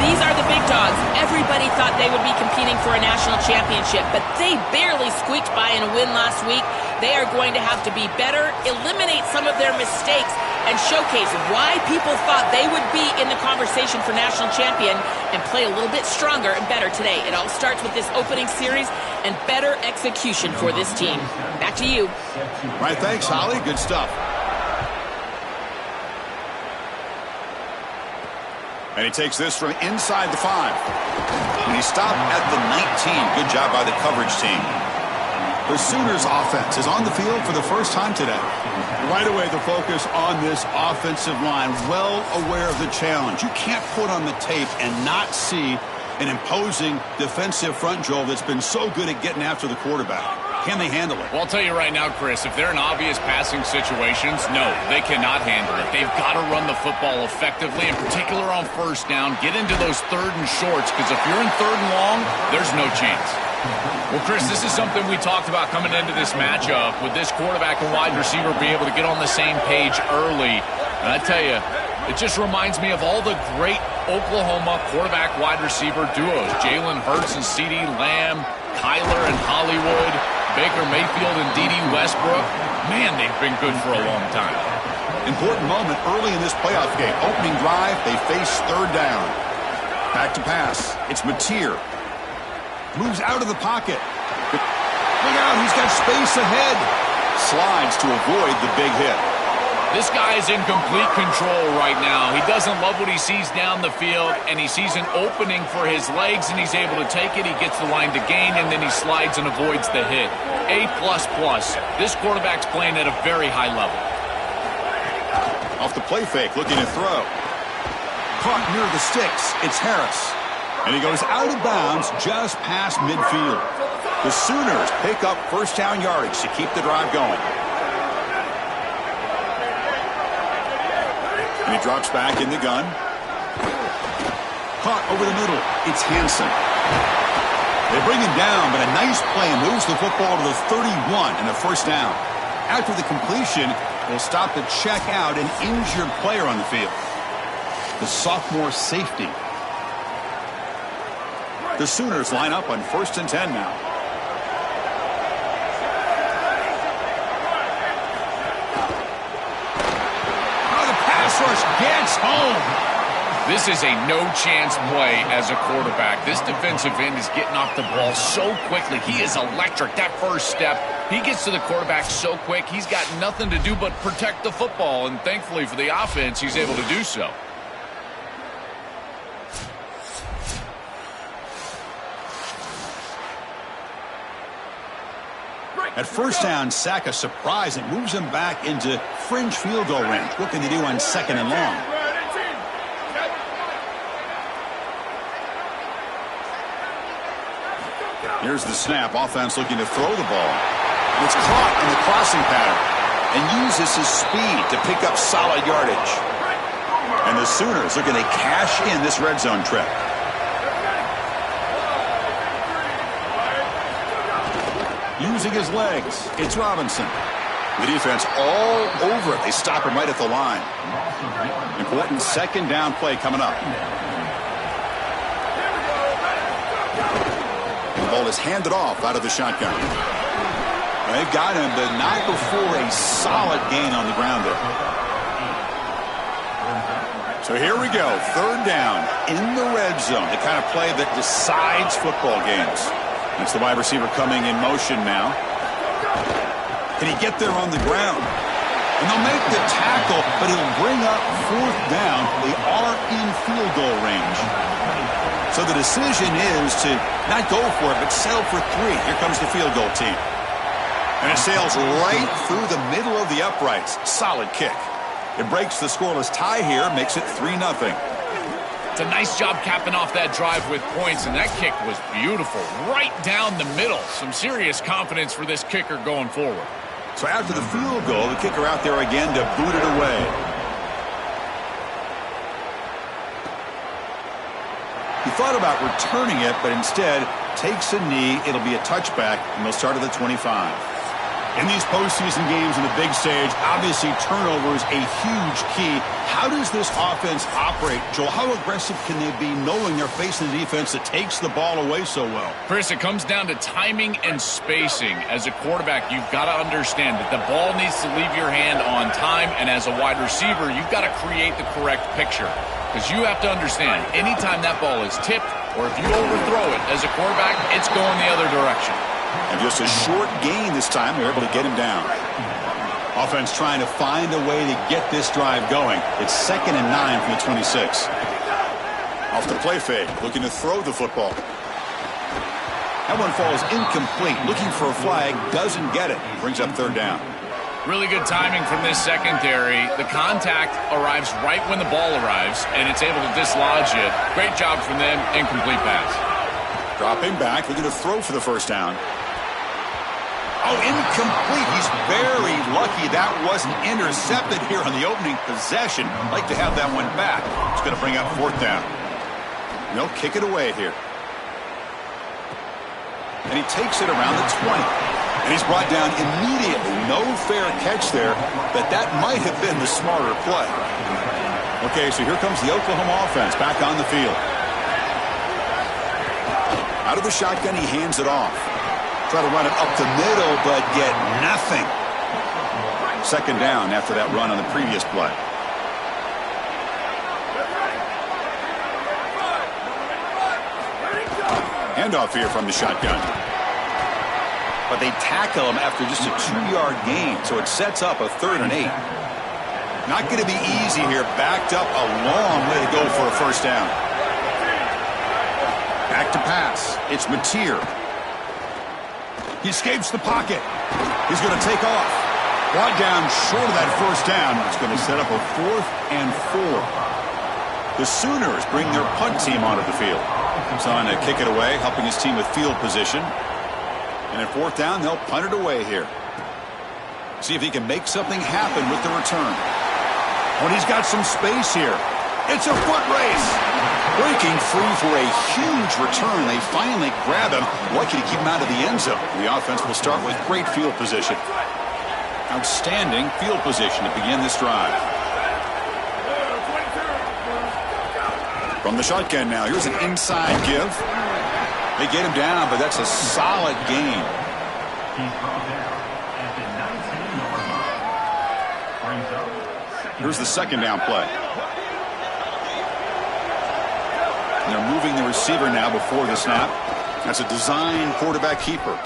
These are the big dogs. Everybody thought they would be competing for a national championship, but they barely squeaked by in a win last week. They are going to have to be better, eliminate some of their mistakes, and showcase why people thought they would be in the conversation for national champion and play a little bit stronger and better today. It all starts with this opening series and better execution for this team. Back to you. All right, thanks, Holly. Good stuff. And he takes this from inside the 5. And he stopped at the 19. Good job by the coverage team. The Sooners offense is on the field for the first time today. Right away, the focus on this offensive line, well aware of the challenge. You can't put on the tape and not see an imposing defensive front, Joel, that's been so good at getting after the quarterback. Can they handle it? Well, I'll tell you right now, Chris, if they're in obvious passing situations, no, they cannot handle it. They've got to run the football effectively, in particular on first down. Get into those third and shorts, because if you're in third and long, there's no chance. Well, Chris, this is something we talked about coming into this matchup. Would this quarterback and wide receiver be able to get on the same page early? And I tell you, it just reminds me of all the great Oklahoma quarterback-wide receiver duos. Jalen Hurts and CeeDee Lamb, Kyler and Hollywood, Baker Mayfield and D.D. Westbrook. Man, they've been good for a long time. Important moment early in this playoff game. Opening drive, they face third down. Back to pass. It's Mateer. Moves out of the pocket. Look out, he's got space ahead. Slides to avoid the big hit. This guy is in complete control right now. He doesn't love what he sees down the field, and he sees an opening for his legs, and he's able to take it. He gets the line to gain, and then he slides and avoids the hit. A++. This quarterback's playing at a very high level. Off the play fake, looking to throw. Caught near the sticks. It's Harris. And he goes out of bounds just past midfield. The Sooners pick up first down yardage to keep the drive going. And he drops back in the gun. Caught over the middle. It's Hansen. They bring him down, but a nice play moves the football to the 31 and a first down. After the completion, they'll stop to check out an injured player on the field. The sophomore safety. The Sooners line up on 1st and 10 now. Oh, the pass rush gets home. This is a no-chance play as a quarterback. This defensive end is getting off the ball so quickly. He is electric. That first step, he gets to the quarterback so quick, he's got nothing to do but protect the football, and thankfully for the offense, he's able to do so. At first down, sack a surprise. It moves him back into fringe field goal range. What can they do on 2nd and long? Here's the snap. Offense looking to throw the ball. It's caught in the crossing pattern and uses his speed to pick up solid yardage. And the Sooners are going to cash in this red zone trip. Using his legs, it's Robinson. The defense all over it. They stop him right at the line. Important 2nd down play coming up. The ball is handed off out of the shotgun. They've got him, but not before a solid gain on the ground there. So here we go. 3rd down in the red zone. The kind of play that decides football games. It's the wide receiver coming in motion now. Can he get there on the ground? And they'll make the tackle, but he'll bring up 4th down. They are in field goal range. So the decision is to not go for it, but settle for 3. Here comes the field goal team. And it sails right through the middle of the uprights. Solid kick. It breaks the scoreless tie here, makes it 3-0. It's a nice job capping off that drive with points, and that kick was beautiful. Right down the middle. Some serious confidence for this kicker going forward. So after the field goal, the kicker out there again to boot it away. He thought about returning it, but instead takes a knee. It'll be a touchback, and they'll start at the 25. In these postseason games in the big stage, obviously turnovers a huge key. How does this offense operate, Joel? How aggressive can they be knowing they're facing a defense that takes the ball away so well? Chris, it comes down to timing and spacing. As a quarterback, you've got to understand that the ball needs to leave your hand on time, and as a wide receiver, you've got to create the correct picture. Because you have to understand, anytime that ball is tipped, or if you overthrow it as a quarterback, it's going the other direction. And just a short gain this time, they're able to get him down. Offense trying to find a way to get this drive going. It's 2nd and 9 from the 26. Off the play fake, looking to throw the football. That one falls incomplete. Looking for a flag, doesn't get it. Brings up 3rd down. Really good timing from this secondary. The contact arrives right when the ball arrives, and it's able to dislodge it. Great job from them. Incomplete pass. Dropping back, looking to throw for the first down. Oh, incomplete. He's very lucky that wasn't intercepted here on the opening possession. Like to have that one back. It's going to bring up 4th down. And they'll kick it away here. And he takes it around the 20. And he's brought down immediately. No fair catch there, but that might have been the smarter play. Okay, so here comes the Oklahoma offense back on the field. Out of the shotgun, he hands it off. Try to run it up the middle, but get nothing. 2nd down after that run on the previous play. Handoff here from the shotgun. But they tackle him after just a 2-yard gain, so it sets up a 3rd and 8. Not going to be easy here. Backed up a long way to go for a first down. Back to pass. It's Mateer. He escapes the pocket. He's going to take off. Brought down short of that first down. It's going to set up a 4th and 4. The Sooners bring their punt team onto the field. He's on to kick it away, helping his team with field position. And at fourth down, they'll punt it away here. See if he can make something happen with the return. When he's got some space here. It's a foot race. Breaking free for a huge return. They finally grab him. Lucky to keep him out of the end zone. The offense will start with great field position. Outstanding field position to begin this drive. From the shotgun now. Here's an inside give. They get him down, but that's a solid gain. Here's the second down play. And they're moving the receiver now before the snap. That's a design quarterback keeper.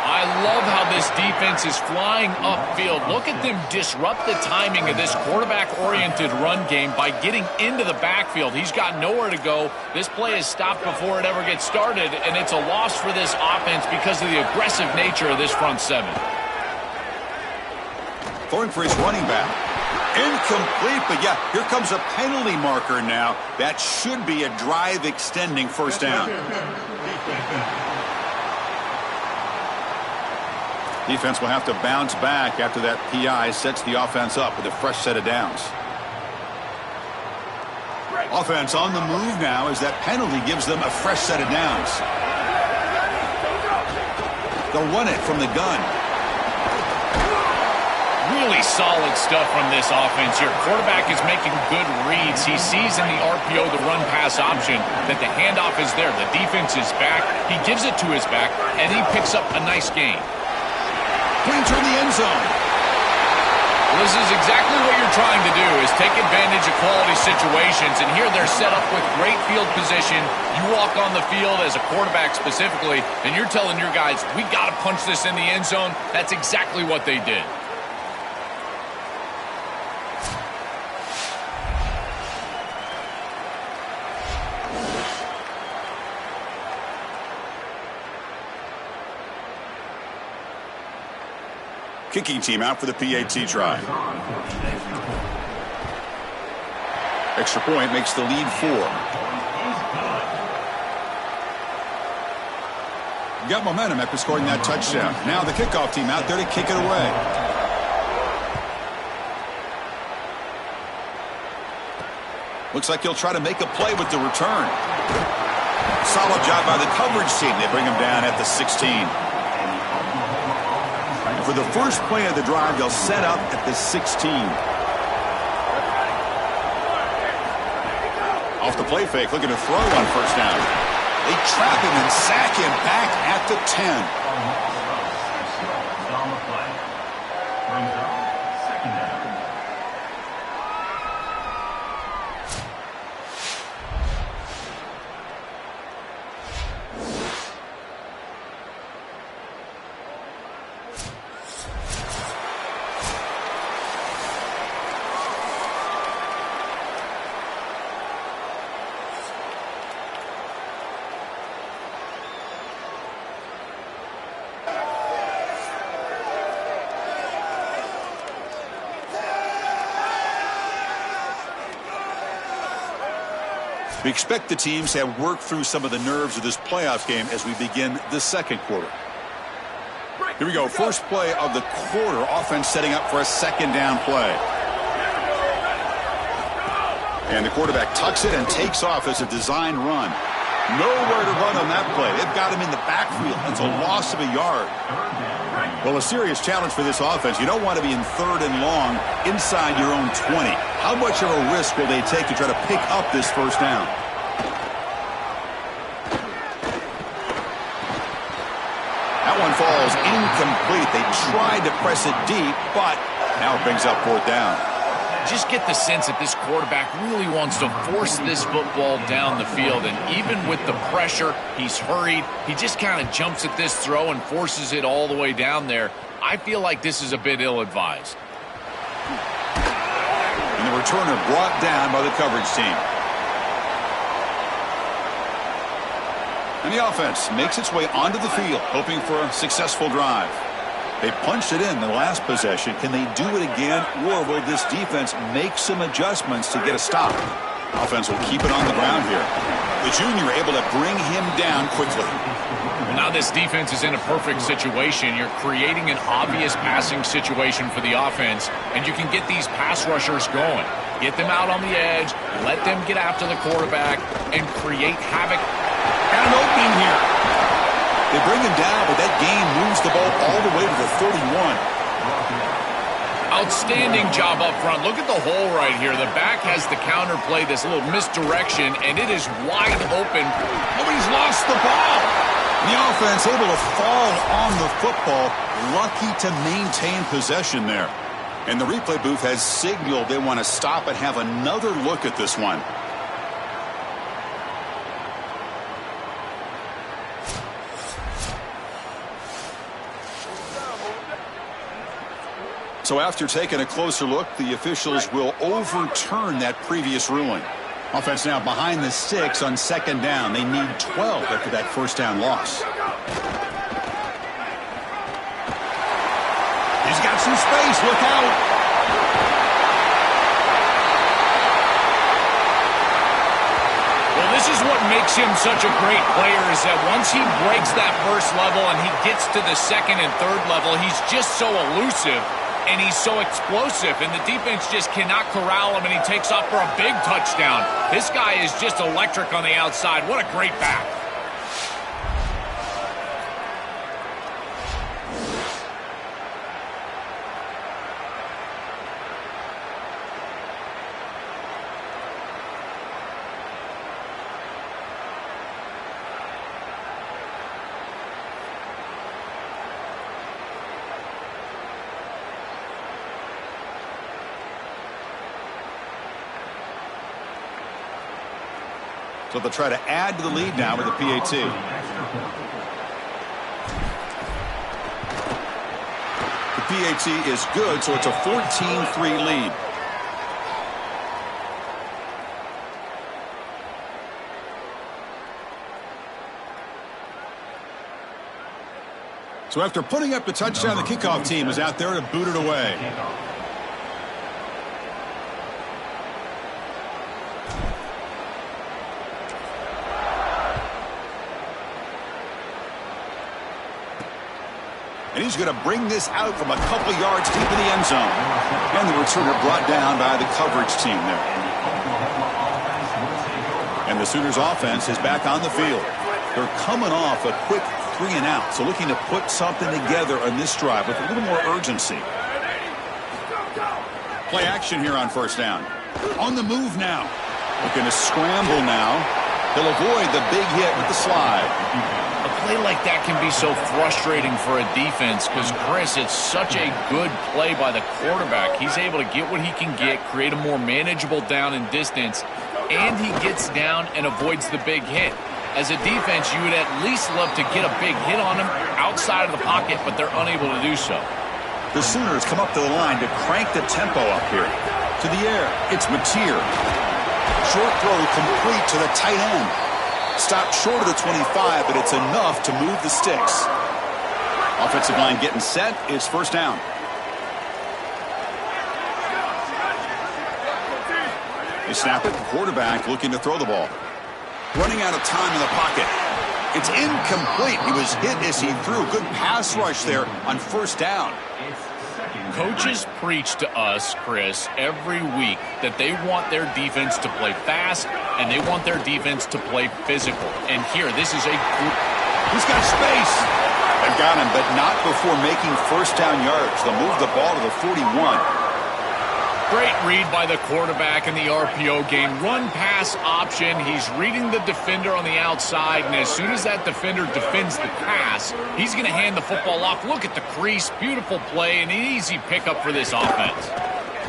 I love how this defense is flying upfield. Look at them disrupt the timing of this quarterback-oriented run game by getting into the backfield. He's got nowhere to go. This play is stopped before it ever gets started, and it's a loss for this offense because of the aggressive nature of this front seven. Throwing for his running back. Incomplete, but yeah, here comes a penalty marker now. That should be a drive-extending first down. Defense will have to bounce back after that PI sets the offense up with a fresh set of downs. Offense on the move now as that penalty gives them a fresh set of downs. They'll run it from the gun. Really solid stuff from this offense here. Quarterback is making good reads. He sees in the RPO the run-pass option that the handoff is there. The defense is back. He gives it to his back, and he picks up a nice gain. Brings her in the end zone. Well, this is exactly what you're trying to do, is take advantage of quality situations. And here they're set up with great field position. You walk on the field as a quarterback specifically, and you're telling your guys, we got to punch this in the end zone. That's exactly what they did. Kicking team out for the PAT try. Extra point makes the lead 4. Got momentum after scoring that touchdown. Now the kickoff team out there to kick it away. Looks like he'll try to make a play with the return. Solid job by the coverage team. They bring him down at the 16. For the first play of the drive, they'll set up at the 16. Off the play fake, looking to throw on first down. They trap him and sack him back at the 10. We expect the teams to have worked through some of the nerves of this playoff game as we begin the second quarter. Here we go. First play of the quarter. Offense setting up for a second down play. And the quarterback tucks it and takes off as a design run. Nowhere to run on that play. They've got him in the backfield. That's a loss of a yard. Well, a serious challenge for this offense. You don't want to be in third and long inside your own 20. How much of a risk will they take to try to pick up this first down? That one falls incomplete. They tried to press it deep, but now it brings up fourth down. Just get the sense that this quarterback really wants to force this football down the field. And even with the pressure, he's hurried. He just kind of jumps at this throw and forces it all the way down there. I feel like this is a bit ill-advised. And the returner brought down by the coverage team. And the offense makes its way onto the field, hoping for a successful drive. They punched it in the last possession. Can they do it again, or will this defense make some adjustments to get a stop? Offense will keep it on the ground here. The junior able to bring him down quickly. Well, now this defense is in a perfect situation. You're creating an obvious passing situation for the offense, and you can get these pass rushers going. Get them out on the edge, let them get after the quarterback, and create havoc. And an opening here. They bring him down, but that gain moves the ball all the way to the 31. Outstanding job up front. Look at the hole right here. The back has the counter play, this little misdirection, and it is wide open. Nobody's lost the ball. The offense able to fall on the football. Lucky to maintain possession there. And the replay booth has signaled they want to stop and have another look at this one. So after taking a closer look, the officials will overturn that previous ruling. Offense now behind the 6 on second down. They need 12 after that first down loss. He's got some space. Look out. Well, this is what makes him such a great player, is that once he breaks that first level and he gets to the second and third level, he's just so elusive. And he's so explosive, and the defense just cannot corral him, and he takes off for a big touchdown. This guy is just electric on the outside. What a great back. So they'll try to add to the lead now with the PAT. The PAT is good, so it's a 14-3 lead. So after putting up the touchdown, the kickoff team is out there to boot it away. And he's going to bring this out from a couple yards deep in the end zone. And the returner brought down by the coverage team there. And the Sooners offense is back on the field. They're coming off a quick 3 and out. So looking to put something together on this drive with a little more urgency. Play action here on first down. On the move now. Looking to scramble now. He'll avoid the big hit with the slide. A play like that can be so frustrating for a defense because, Chris, it's such a good play by the quarterback. He's able to get what he can get, create a more manageable down and distance, and he gets down and avoids the big hit. As a defense, you would at least love to get a big hit on him outside of the pocket, but they're unable to do so. The Sooners come up to the line to crank the tempo up here. To the air, it's Mateer. Short throw complete to the tight end. Stopped short of the 25, but it's enough to move the sticks. Offensive line getting set. It's first down. They snap it. Quarterback looking to throw the ball. Running out of time in the pocket. It's incomplete. He was hit as he threw. Good pass rush there on first down. Coaches preach to us, Chris, every week that they want their defense to play fast and they want their defense to play physical. And here, this is a... He's got space. They've got him, but not before making first down yards. They'll move the ball to the 41. Great read by the quarterback in the RPO game. Run pass option. He's reading the defender on the outside, and as soon as that defender defends the pass, he's going to hand the football off. Look at the crease. Beautiful play and an easy pickup for this offense.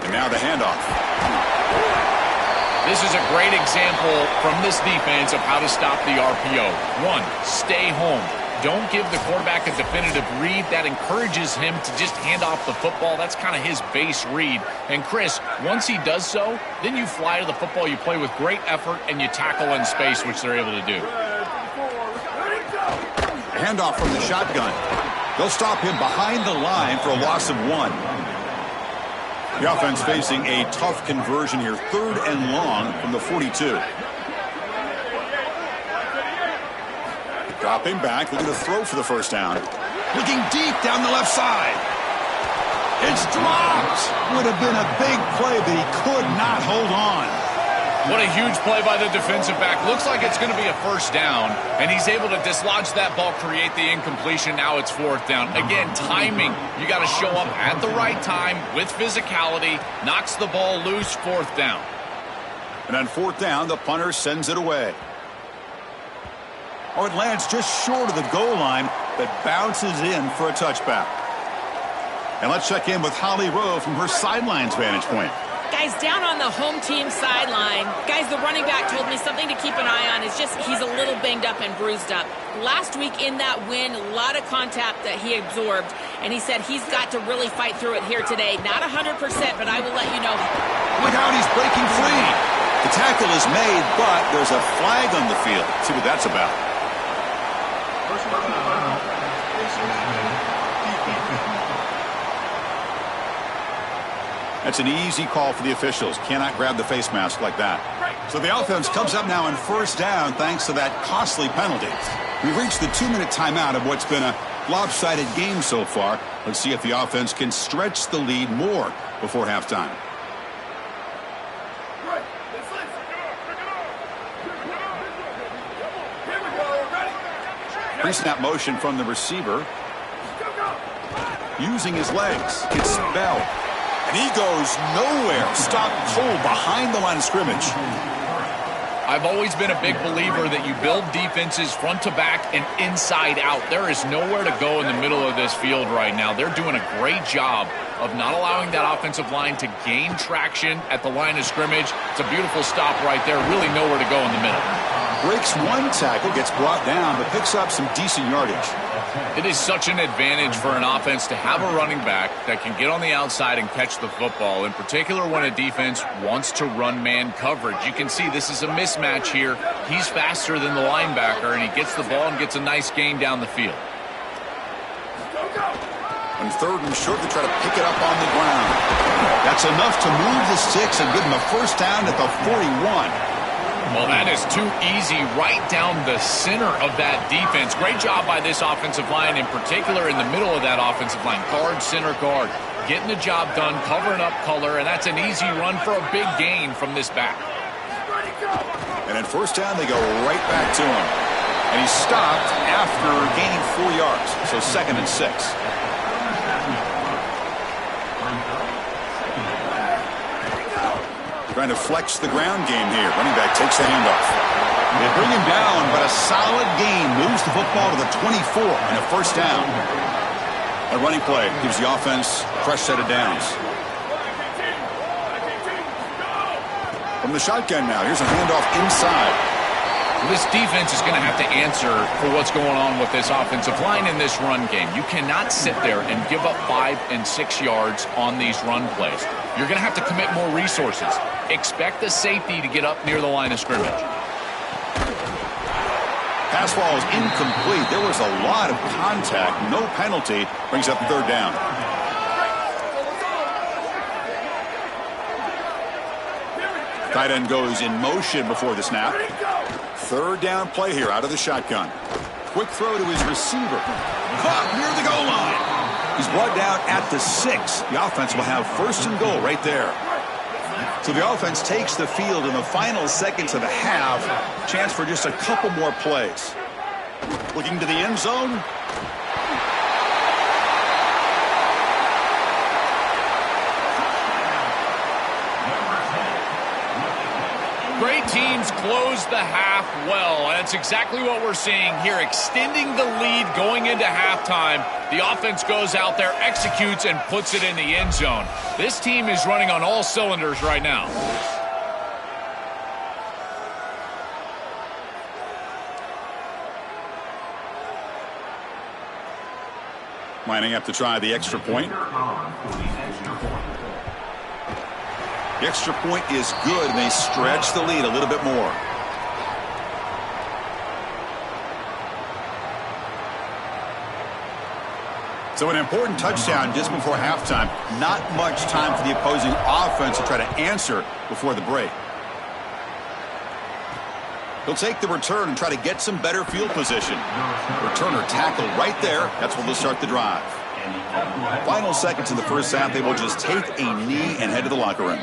And now the handoff. This is a great example from this defense of how to stop the RPO. 1, stay home. Don't give the quarterback a definitive read. That encourages him to just hand off the football. That's kind of his base read. And, Chris, once he does so, then you fly to the football. You play with great effort, and you tackle in space, which they're able to do. Handoff from the shotgun. They'll stop him behind the line for a loss of 1. The offense facing a tough conversion here. 3rd and long from the 42. Dropping back, looking to throw for the first down. Looking deep down the left side. It's dropped. Would have been a big play, but he could not hold on. What a huge play by the defensive back. Looks like it's going to be a first down, and he's able to dislodge that ball, create the incompletion. Now it's fourth down. Again, timing. You got to show up at the right time with physicality. Knocks the ball loose, fourth down. And on fourth down, the punter sends it away. Oh, it lands just short of the goal line, but bounces in for a touchback. And let's check in with Holly Rowe from her sidelines vantage point. Guys, down on the home team sideline, guys, the running back told me something to keep an eye on. It's just he's a little banged up and bruised up. Last week in that win, a lot of contact that he absorbed, and he said he's got to really fight through it here today. Not 100%, but I will let you know. Look out, he's breaking free. The tackle is made, but there's a flag on the field. See what that's about. Personal foul. That's an easy call for the officials. Cannot grab the face mask like that. So the offense comes up now on first down thanks to that costly penalty. We've reached the 2-minute timeout of what's been a lopsided game so far. Let's see if the offense can stretch the lead more before halftime. Pre-snap motion from the receiver. Using his legs. It's spelled. And he goes nowhere. Stopped cold behind the line of scrimmage. I've always been a big believer that you build defenses front to back and inside out. There is nowhere to go in the middle of this field right now. They're doing a great job of not allowing that offensive line to gain traction at the line of scrimmage. It's a beautiful stop right there. Really nowhere to go in the middle. Breaks one tackle, gets brought down, but picks up some decent yardage. It is such an advantage for an offense to have a running back that can get on the outside and catch the football, in particular when a defense wants to run man coverage. You can see this is a mismatch here. He's faster than the linebacker, and he gets the ball and gets a nice gain down the field. On third and short, they try to pick it up on the ground. That's enough to move the sticks and give them a first down at the 41. Well, that is too easy right down the center of that defense. Great job by this offensive line, in particular in the middle of that offensive line. Guard, center guard, getting the job done, covering up color, and that's an easy run for a big gain from this back. And at first down, they go right back to him. And he's stopped after gaining 4 yards, so 2nd and 6. Trying to flex the ground game here. Running back takes the handoff. They bring him down, but a solid gain moves the football to the 24 and a first down. A running play gives the offense a fresh set of downs. From the shotgun now, here's a handoff inside. This defense is going to have to answer for what's going on with this offensive line in this run game. You cannot sit there and give up 5 and 6 yards on these run plays. You're going to have to commit more resources. Expect the safety to get up near the line of scrimmage. Pass ball is incomplete. There was a lot of contact. No penalty. Brings up the third down. Tight end goes in motion before the snap. Third down play here out of the shotgun. Quick throw to his receiver. Caught near the goal line. He's brought down at the 6. The offense will have first and goal right there. So the offense takes the field in the final seconds of the half. Chance for just a couple more plays. Looking to the end zone. Great teams close the half well, and it's exactly what we're seeing here, extending the lead going into halftime. The offense goes out there, executes, and puts it in the end zone. This team is running on all cylinders right now. Lining up to try the extra point. The extra point is good, and they stretch the lead a little bit more. So an important touchdown just before halftime. Not much time for the opposing offense to try to answer before the break. He'll take the return and try to get some better field position. Returner tackled right there. That's where they'll start the drive. Final seconds in the first half, they will just take a knee and head to the locker room.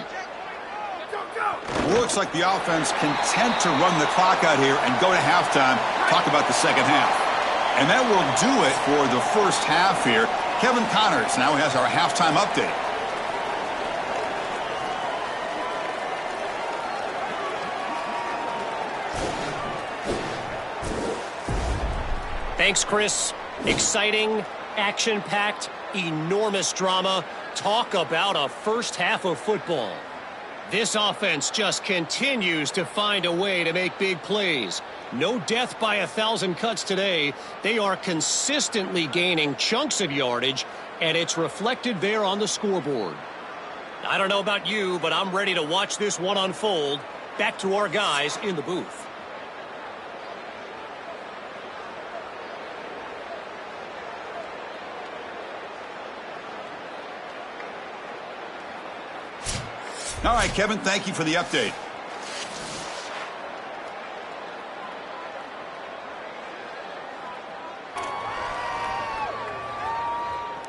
Looks like the offense content to run the clock out here and go to halftime. Talk about the second half. And that will do it for the first half here. Kevin Connors now has our halftime update. Thanks, Chris. Exciting, action-packed, enormous drama. Talk about a first half of football. This offense just continues to find a way to make big plays. No death by 1,000 cuts today. They are consistently gaining chunks of yardage, and it's reflected there on the scoreboard. I don't know about you, but I'm ready to watch this one unfold. Back to our guys in the booth. All right, Kevin, thank you for the update.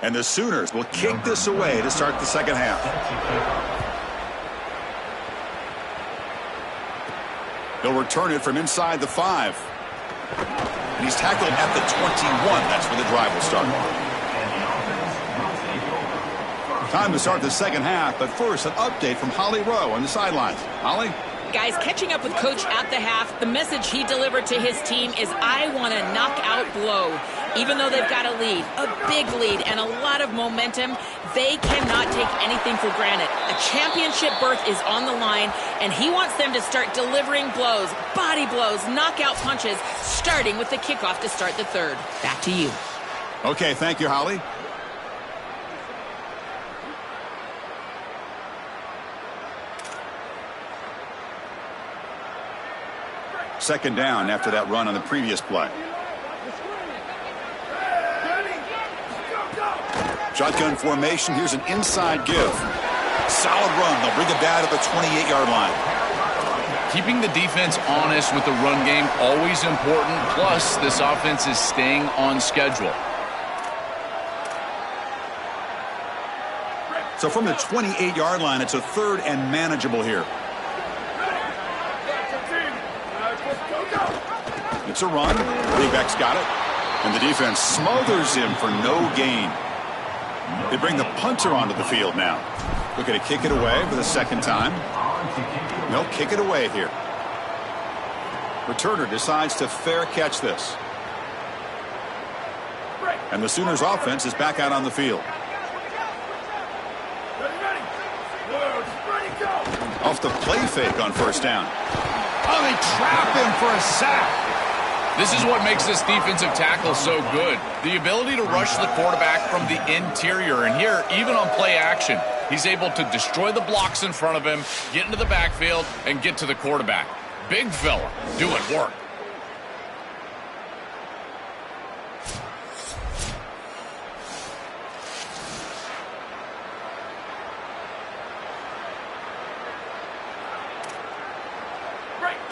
And the Sooners will kick this away to start the second half. They'll return it from inside the 5. And he's tackled at the 21. That's where the drive will start. Time to start the second half, but first, an update from Holly Rowe on the sidelines. Holly? Guys, catching up with Coach at the half, the message he delivered to his team is, I want a knockout blow. Even though they've got a lead, a big lead, and a lot of momentum, they cannot take anything for granted. A championship berth is on the line, and he wants them to start delivering blows, body blows, knockout punches, starting with the kickoff to start the third. Back to you. Okay, thank you, Holly. Second down after that run on the previous play. Shotgun formation. Here's an inside give. Solid run. They'll bring it down to the 28-yard line. Keeping the defense honest with the run game, always important. Plus, this offense is staying on schedule. So from the 28-yard line, it's a third and manageable here. It's a run. Running back's got it. And the defense smothers him for no gain. They bring the punter onto the field now. Looking to kick it away for the second time. They'll kick it away here. Returner decides to fair catch this. And the Sooners offense is back out on the field. Off the play fake on first down. Oh, they trap him for a sack. This is what makes this defensive tackle so good. The ability to rush the quarterback from the interior. And here, even on play action, he's able to destroy the blocks in front of him, get into the backfield, and get to the quarterback. Big fella doing work.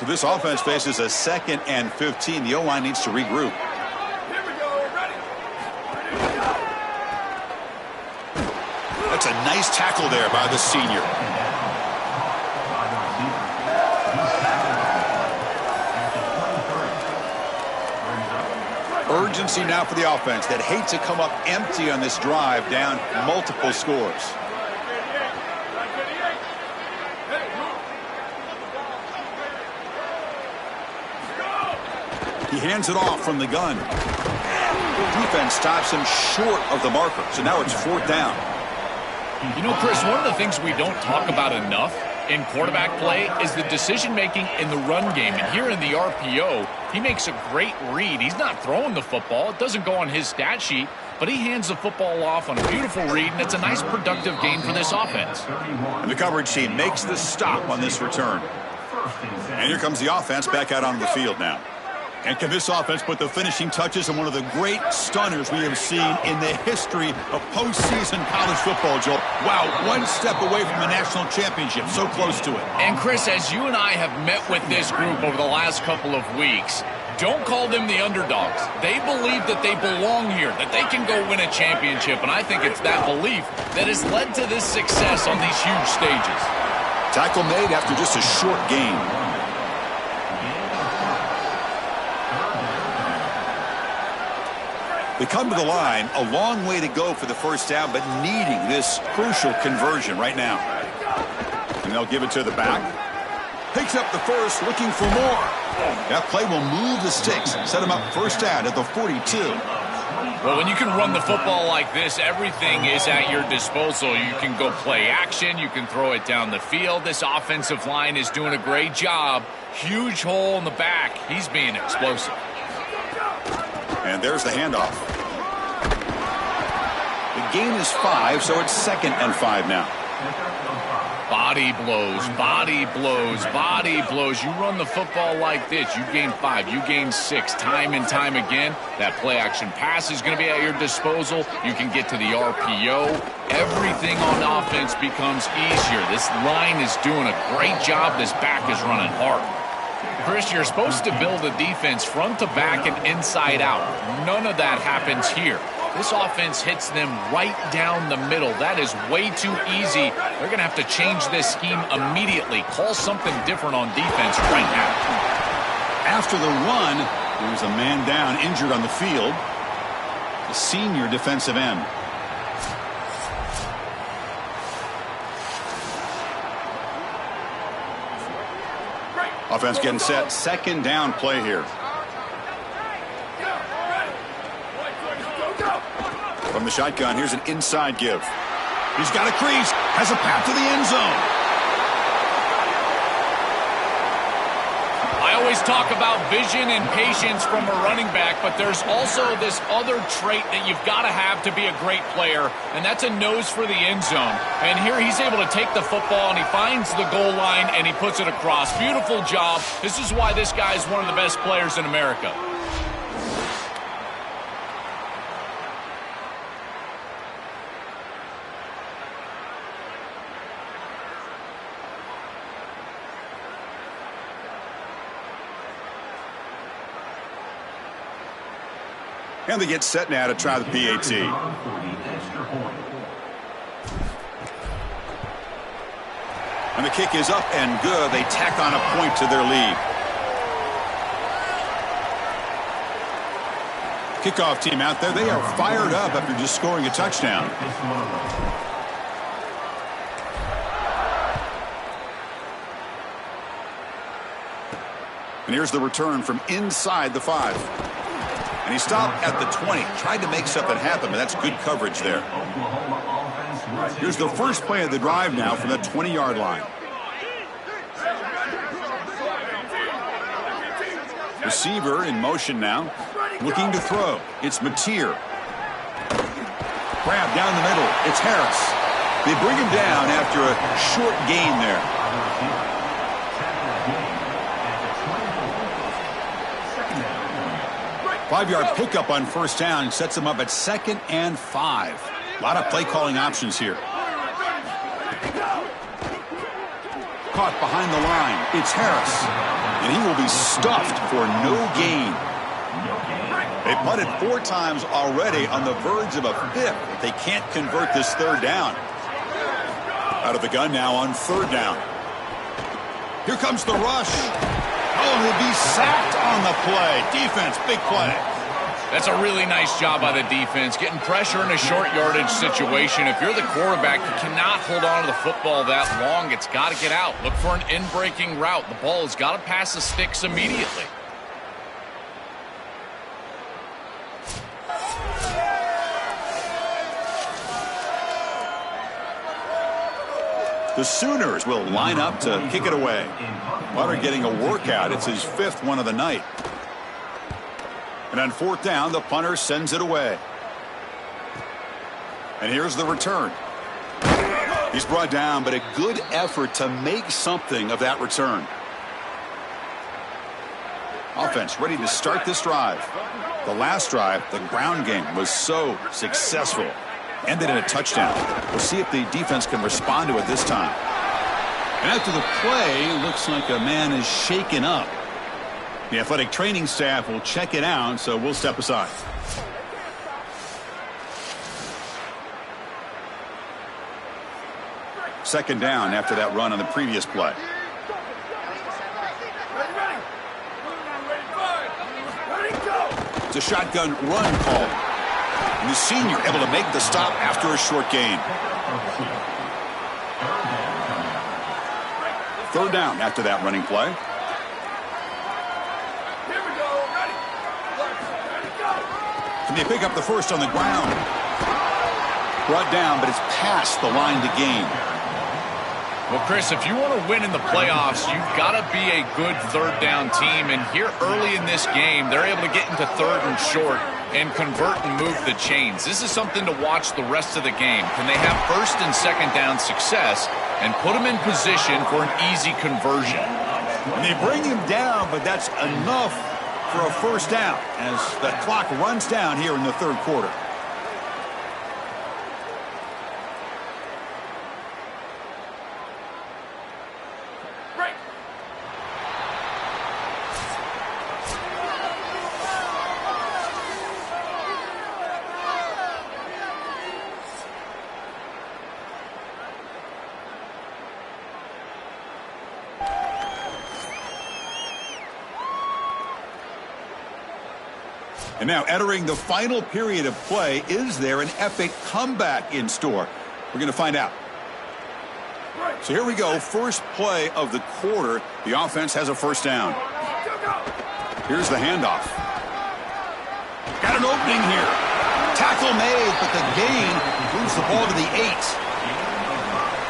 So this offense faces a 2nd and 15. The O-line needs to regroup. Here we go. Ready. That's a nice tackle there by the senior. Urgency now for the offense that hate to come up empty on this drive, down multiple scores. He hands it off from the gun. Defense stops him short of the marker, so now it's 4th down. You know, Chris, one of the things we don't talk about enough in quarterback play is the decision-making in the run game. And here in the RPO, he makes a great read. He's not throwing the football. It doesn't go on his stat sheet, but he hands the football off on a beautiful read, and it's a nice productive game for this offense. And the coverage team makes the stop on this return. And here comes the offense back out onto the field now. And can this offense put the finishing touches on one of the great stunners we have seen in the history of postseason college football, Joel? Wow, one step away from the national championship, so close to it. And Chris, as you and I have met with this group over the last couple of weeks, don't call them the underdogs. They believe that they belong here, that they can go win a championship, and I think it's that belief that has led to this success on these huge stages. Tackle made after just a short gain. They come to the line, a long way to go for the first down, but needing this crucial conversion right now. And they'll give it to the back. Picks up the first, looking for more. That play will move the sticks, set them up first down at the 42. Well, when you can run the football like this, everything is at your disposal. You can go play action. You can throw it down the field. This offensive line is doing a great job. Huge hole in the back. He's being explosive. And there's the handoff. The gain is 5, so it's 2nd and 5 now. Body blows, body blows, body blows. You run the football like this, you gain 5, you gain 6, time and time again. That play-action pass is going to be at your disposal. You can get to the RPO. Everything on offense becomes easier. This line is doing a great job. This back is running hard. Chris, you're supposed to build a defense front to back and inside out. None of that happens here. This offense hits them right down the middle. That is way too easy. They're going to have to change this scheme immediately. Call something different on defense right now. After the run, there's a man down, injured on the field. The senior defensive end. Offense getting set. 2nd down play here. From the shotgun, here's an inside give. He's got a crease. Has a path to the end zone. I always talk about vision and patience from a running back, but there's also this other trait that you've got to have to be a great player, and that's a nose for the end zone. And here he's able to take the football, and he finds the goal line, and he puts it across. Beautiful job. This is why this guy is one of the best players in America. And they get set now to try the PAT. And the kick is up and good. They tack on a point to their lead. Kickoff team out there. They are fired up after just scoring a touchdown. And here's the return from inside the 5. And he stopped at the 20. Tried to make something happen, but that's good coverage there. Here's the first play of the drive now from the 20-yard line. Receiver in motion now. Looking to throw. It's Mateer. Grab down the middle. It's Harris. They bring him down after a short gain there. 5-yard pickup on first down sets them up at 2nd and 5. A lot of play calling options here. Caught behind the line. It's Harris. And he will be stuffed for no gain. They punted 4 times already, on the verge of a 5th. But they can't convert this 3rd down. Out of the gun now on 3rd down. Here comes the rush. Oh, he'll be sacked on the play. Defense, big play. That's a really nice job by the defense, getting pressure in a short yardage situation. If you're the quarterback, you cannot hold on to the football that long. It's got to get out. Look for an in-breaking route. The ball has got to pass the sticks immediately. The Sooners will line up to kick it away. Butter getting a workout. It's his 5th one of the night. And on 4th down, the punter sends it away. And here's the return. He's brought down, but a good effort to make something of that return. Offense ready to start this drive. The last drive, the ground game, was so successful. Ended in a touchdown. We'll see if the defense can respond to it this time. And after the play, looks like a man is shaken up. The athletic training staff will check it out, so we'll step aside. Second down after that run on the previous play. It's a shotgun run call. And the senior able to make the stop after a short gain. Third down after that running play. Can they pick up the first on the ground? Brought down, but it's past the line to gain. Well, Chris, if you want to win in the playoffs, you've got to be a good third down team. And here early in this game, they're able to get into third and short and convert and move the chains. This is something to watch the rest of the game. Can they have first and second down success and put them in position for an easy conversion? And they bring him down, but that's enough for a first down as the clock runs down here in the third quarter. And now entering the final period of play, is there an epic comeback in store? We're going to find out. So here we go, first play of the quarter. The offense has a first down. Here's the handoff. Got an opening here. Tackle made, but the gain moves the ball to the 8.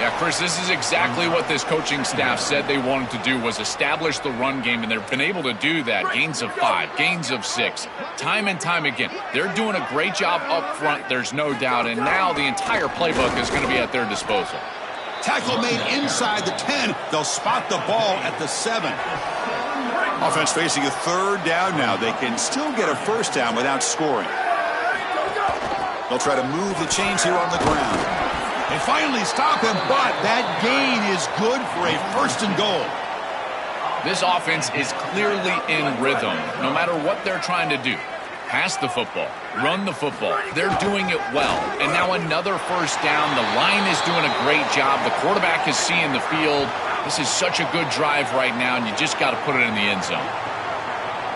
Yeah, Chris, this is exactly what this coaching staff said they wanted to do, was establish the run game, and they've been able to do that. Gains of 5, gains of 6, time and time again. They're doing a great job up front, there's no doubt, and now the entire playbook is going to be at their disposal. Tackle made inside the 10. They'll spot the ball at the 7. Offense facing a third down now. They can still get a first down without scoring. They'll try to move the chains here on the ground. They finally stop him, but that gain is good for a first and goal. This offense is clearly in rhythm, no matter what they're trying to do. Pass the football, run the football. They're doing it well. And now another first down. The line is doing a great job. The quarterback is seeing the field. This is such a good drive right now, and you just got to put it in the end zone.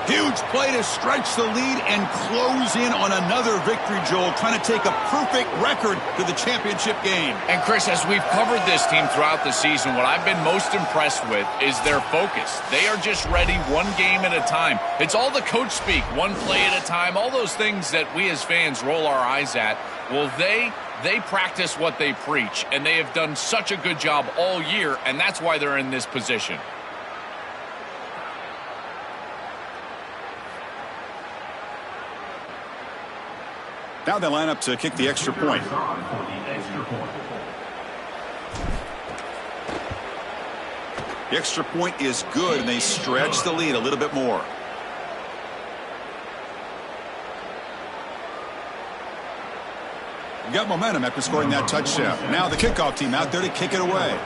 Huge play to stretch the lead and close in on another victory, Joel, trying to take a perfect record to the championship game. And, Chris, as we've covered this team throughout the season, what I've been most impressed with is their focus. They are just ready one game at a time. It's all the coach speak, one play at a time, all those things that we as fans roll our eyes at. Well, they practice what they preach, and they have done such a good job all year, and that's why they're in this position. Now they line up to kick the extra point. The extra point is good, and they stretch the lead a little bit more. Got momentum after scoring that touchdown. Now the kickoff team out there to kick it away.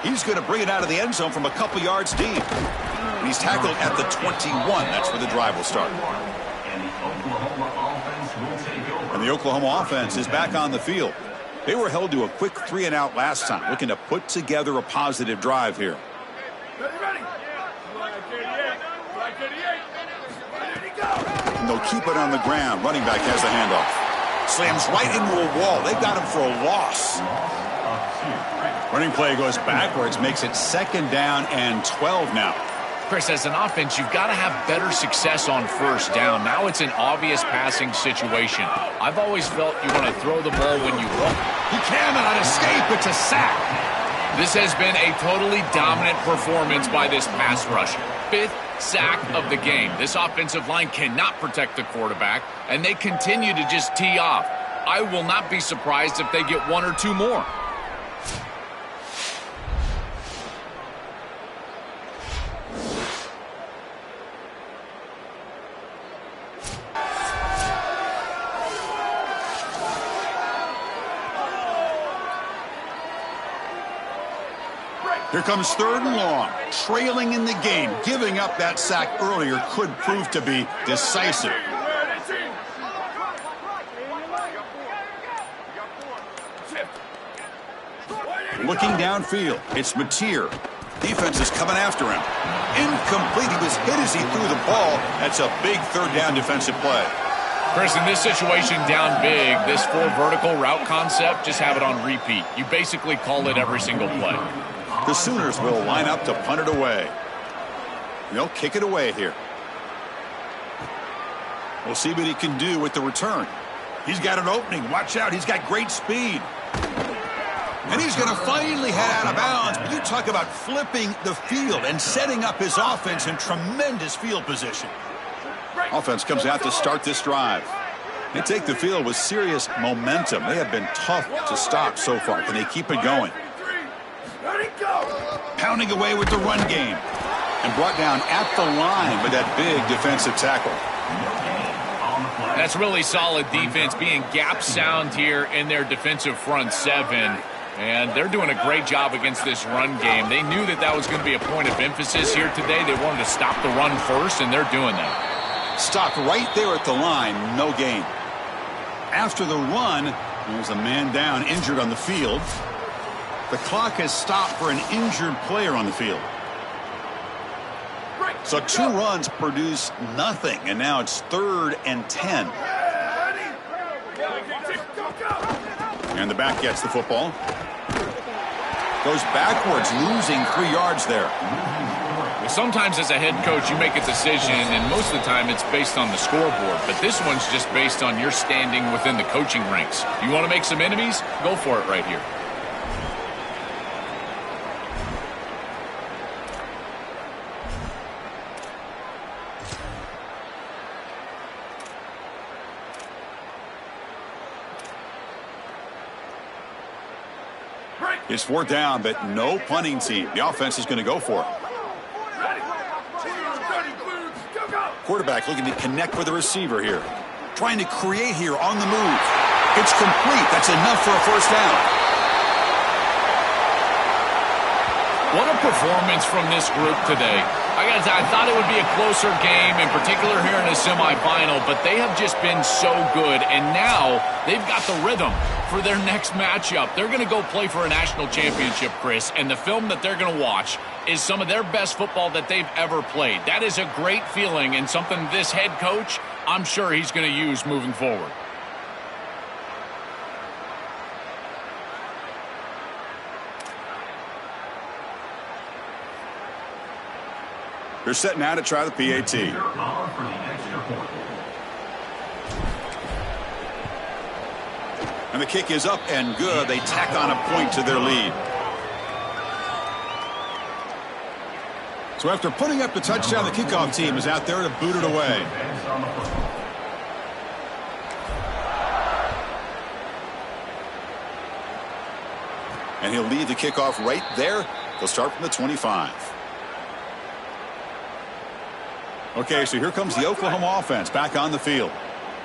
He's going to bring it out of the end zone from a couple yards deep. And he's tackled at the 21. That's where the drive will start. And the Oklahoma offense is back on the field. They were held to a quick 3-and-out last time, looking to put together a positive drive here. And they'll keep it on the ground. Running back has the handoff. Slams right into a wall. They've got him for a loss. Running play goes backwards, makes it second down and 12 now. Chris, as an offense, you've got to have better success on first down. Now it's an obvious passing situation. I've always felt you want to throw the ball when you look. He cannot escape. It's a sack. This has been a totally dominant performance by this pass rush. 5th sack of the game. This offensive line cannot protect the quarterback, and they continue to just tee off. I will not be surprised if they get 1 or 2 more. Here comes 3rd and long. Trailing in the game. Giving up that sack earlier could prove to be decisive. Looking downfield. It's Mateer. Defense is coming after him. Incomplete. He was hit as he threw the ball. That's a big 3rd down defensive play. Chris, in this situation down big, this 4 vertical route concept, just have it on repeat. You basically call it every single play. The Sooners will line up to punt it away. They'll kick it away here. We'll see what he can do with the return. He's got an opening. Watch out. He's got great speed. And he's going to finally head out of bounds. But you talk about flipping the field and setting up his offense in tremendous field position. Offense comes out to start this drive. They take the field with serious momentum. They have been tough to stop so far. Can they keep it going? Pounding away with the run game. And brought down at the line with that big defensive tackle. That's really solid defense, being gap sound here in their defensive front 7. And they're doing a great job against this run game. They knew that that was going to be a point of emphasis here today. They wanted to stop the run first, and they're doing that. Stopped right there at the line, no gain. After the run, there's a man down, injured on the field. The clock has stopped for an injured player on the field. So 2 runs produce nothing, and now it's 3rd and 10. And the back gets the football. Goes backwards, losing 3 yards there. Well, sometimes as a head coach, you make a decision, and most of the time it's based on the scoreboard. But this one's just based on your standing within the coaching ranks. You want to make some enemies? Go for it right here. It's 4th down, but no punting team. The offense is going to go for it. Quarterback looking to connect with the receiver here. Trying to create here on the move. It's complete. That's enough for a 1st down. What a performance from this group today. I thought it would be a closer game, in particular here in a semifinal, but they have just been so good, and now they've got the rhythm for their next matchup. They're going to go play for a national championship, Chris, and the film that they're going to watch is some of their best football that they've ever played. That is a great feeling and something this head coach, I'm sure he's going to use moving forward. They're setting out to try the PAT. And the kick is up and good. They tack on a point to their lead. So after putting up the touchdown, the kickoff team is out there to boot it away. And he'll lead the kickoff right there. They'll start from the 25. Okay, so here comes the Oklahoma offense back on the field.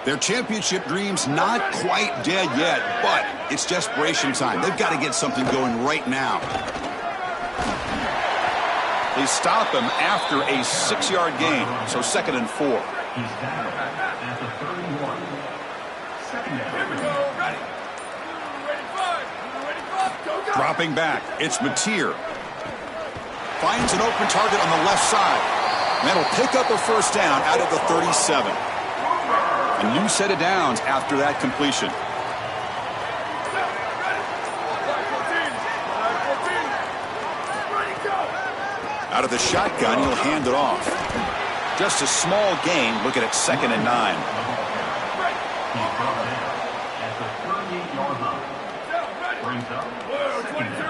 Their championship dreams not quite dead yet, but it's desperation time. They've got to get something going right now. They stop him after a 6-yard gain, so 2nd and 4. He's down at the 31. Dropping back, it's Mateer. Finds an open target on the left side. And that'll pick up a 1st down out of the 37. A new set of downs after that completion. Out of the shotgun, he'll hand it off. Just a small gain. Looking at 2nd and 9. He's brought in at the 38-yard line. Brings up 22.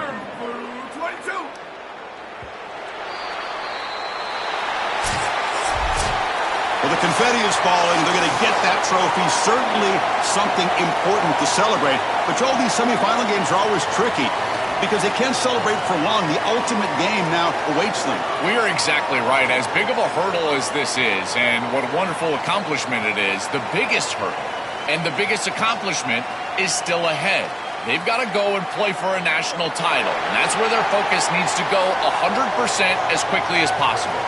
Well, the confetti is falling. They're going to get that trophy. Certainly something important to celebrate. But Joel, these semifinal games are always tricky because they can't celebrate for long. The ultimate game now awaits them. We are exactly right. As big of a hurdle as this is, and what a wonderful accomplishment it is, the biggest hurdle and the biggest accomplishment is still ahead. They've got to go and play for a national title, and that's where their focus needs to go 100% as quickly as possible.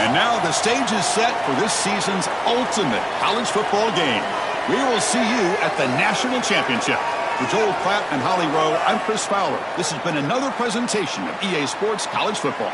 And now the stage is set for this season's ultimate college football game. We will see you at the National Championship. For Joel Klatt and Holly Rowe, I'm Chris Fowler. This has been another presentation of EA Sports College Football.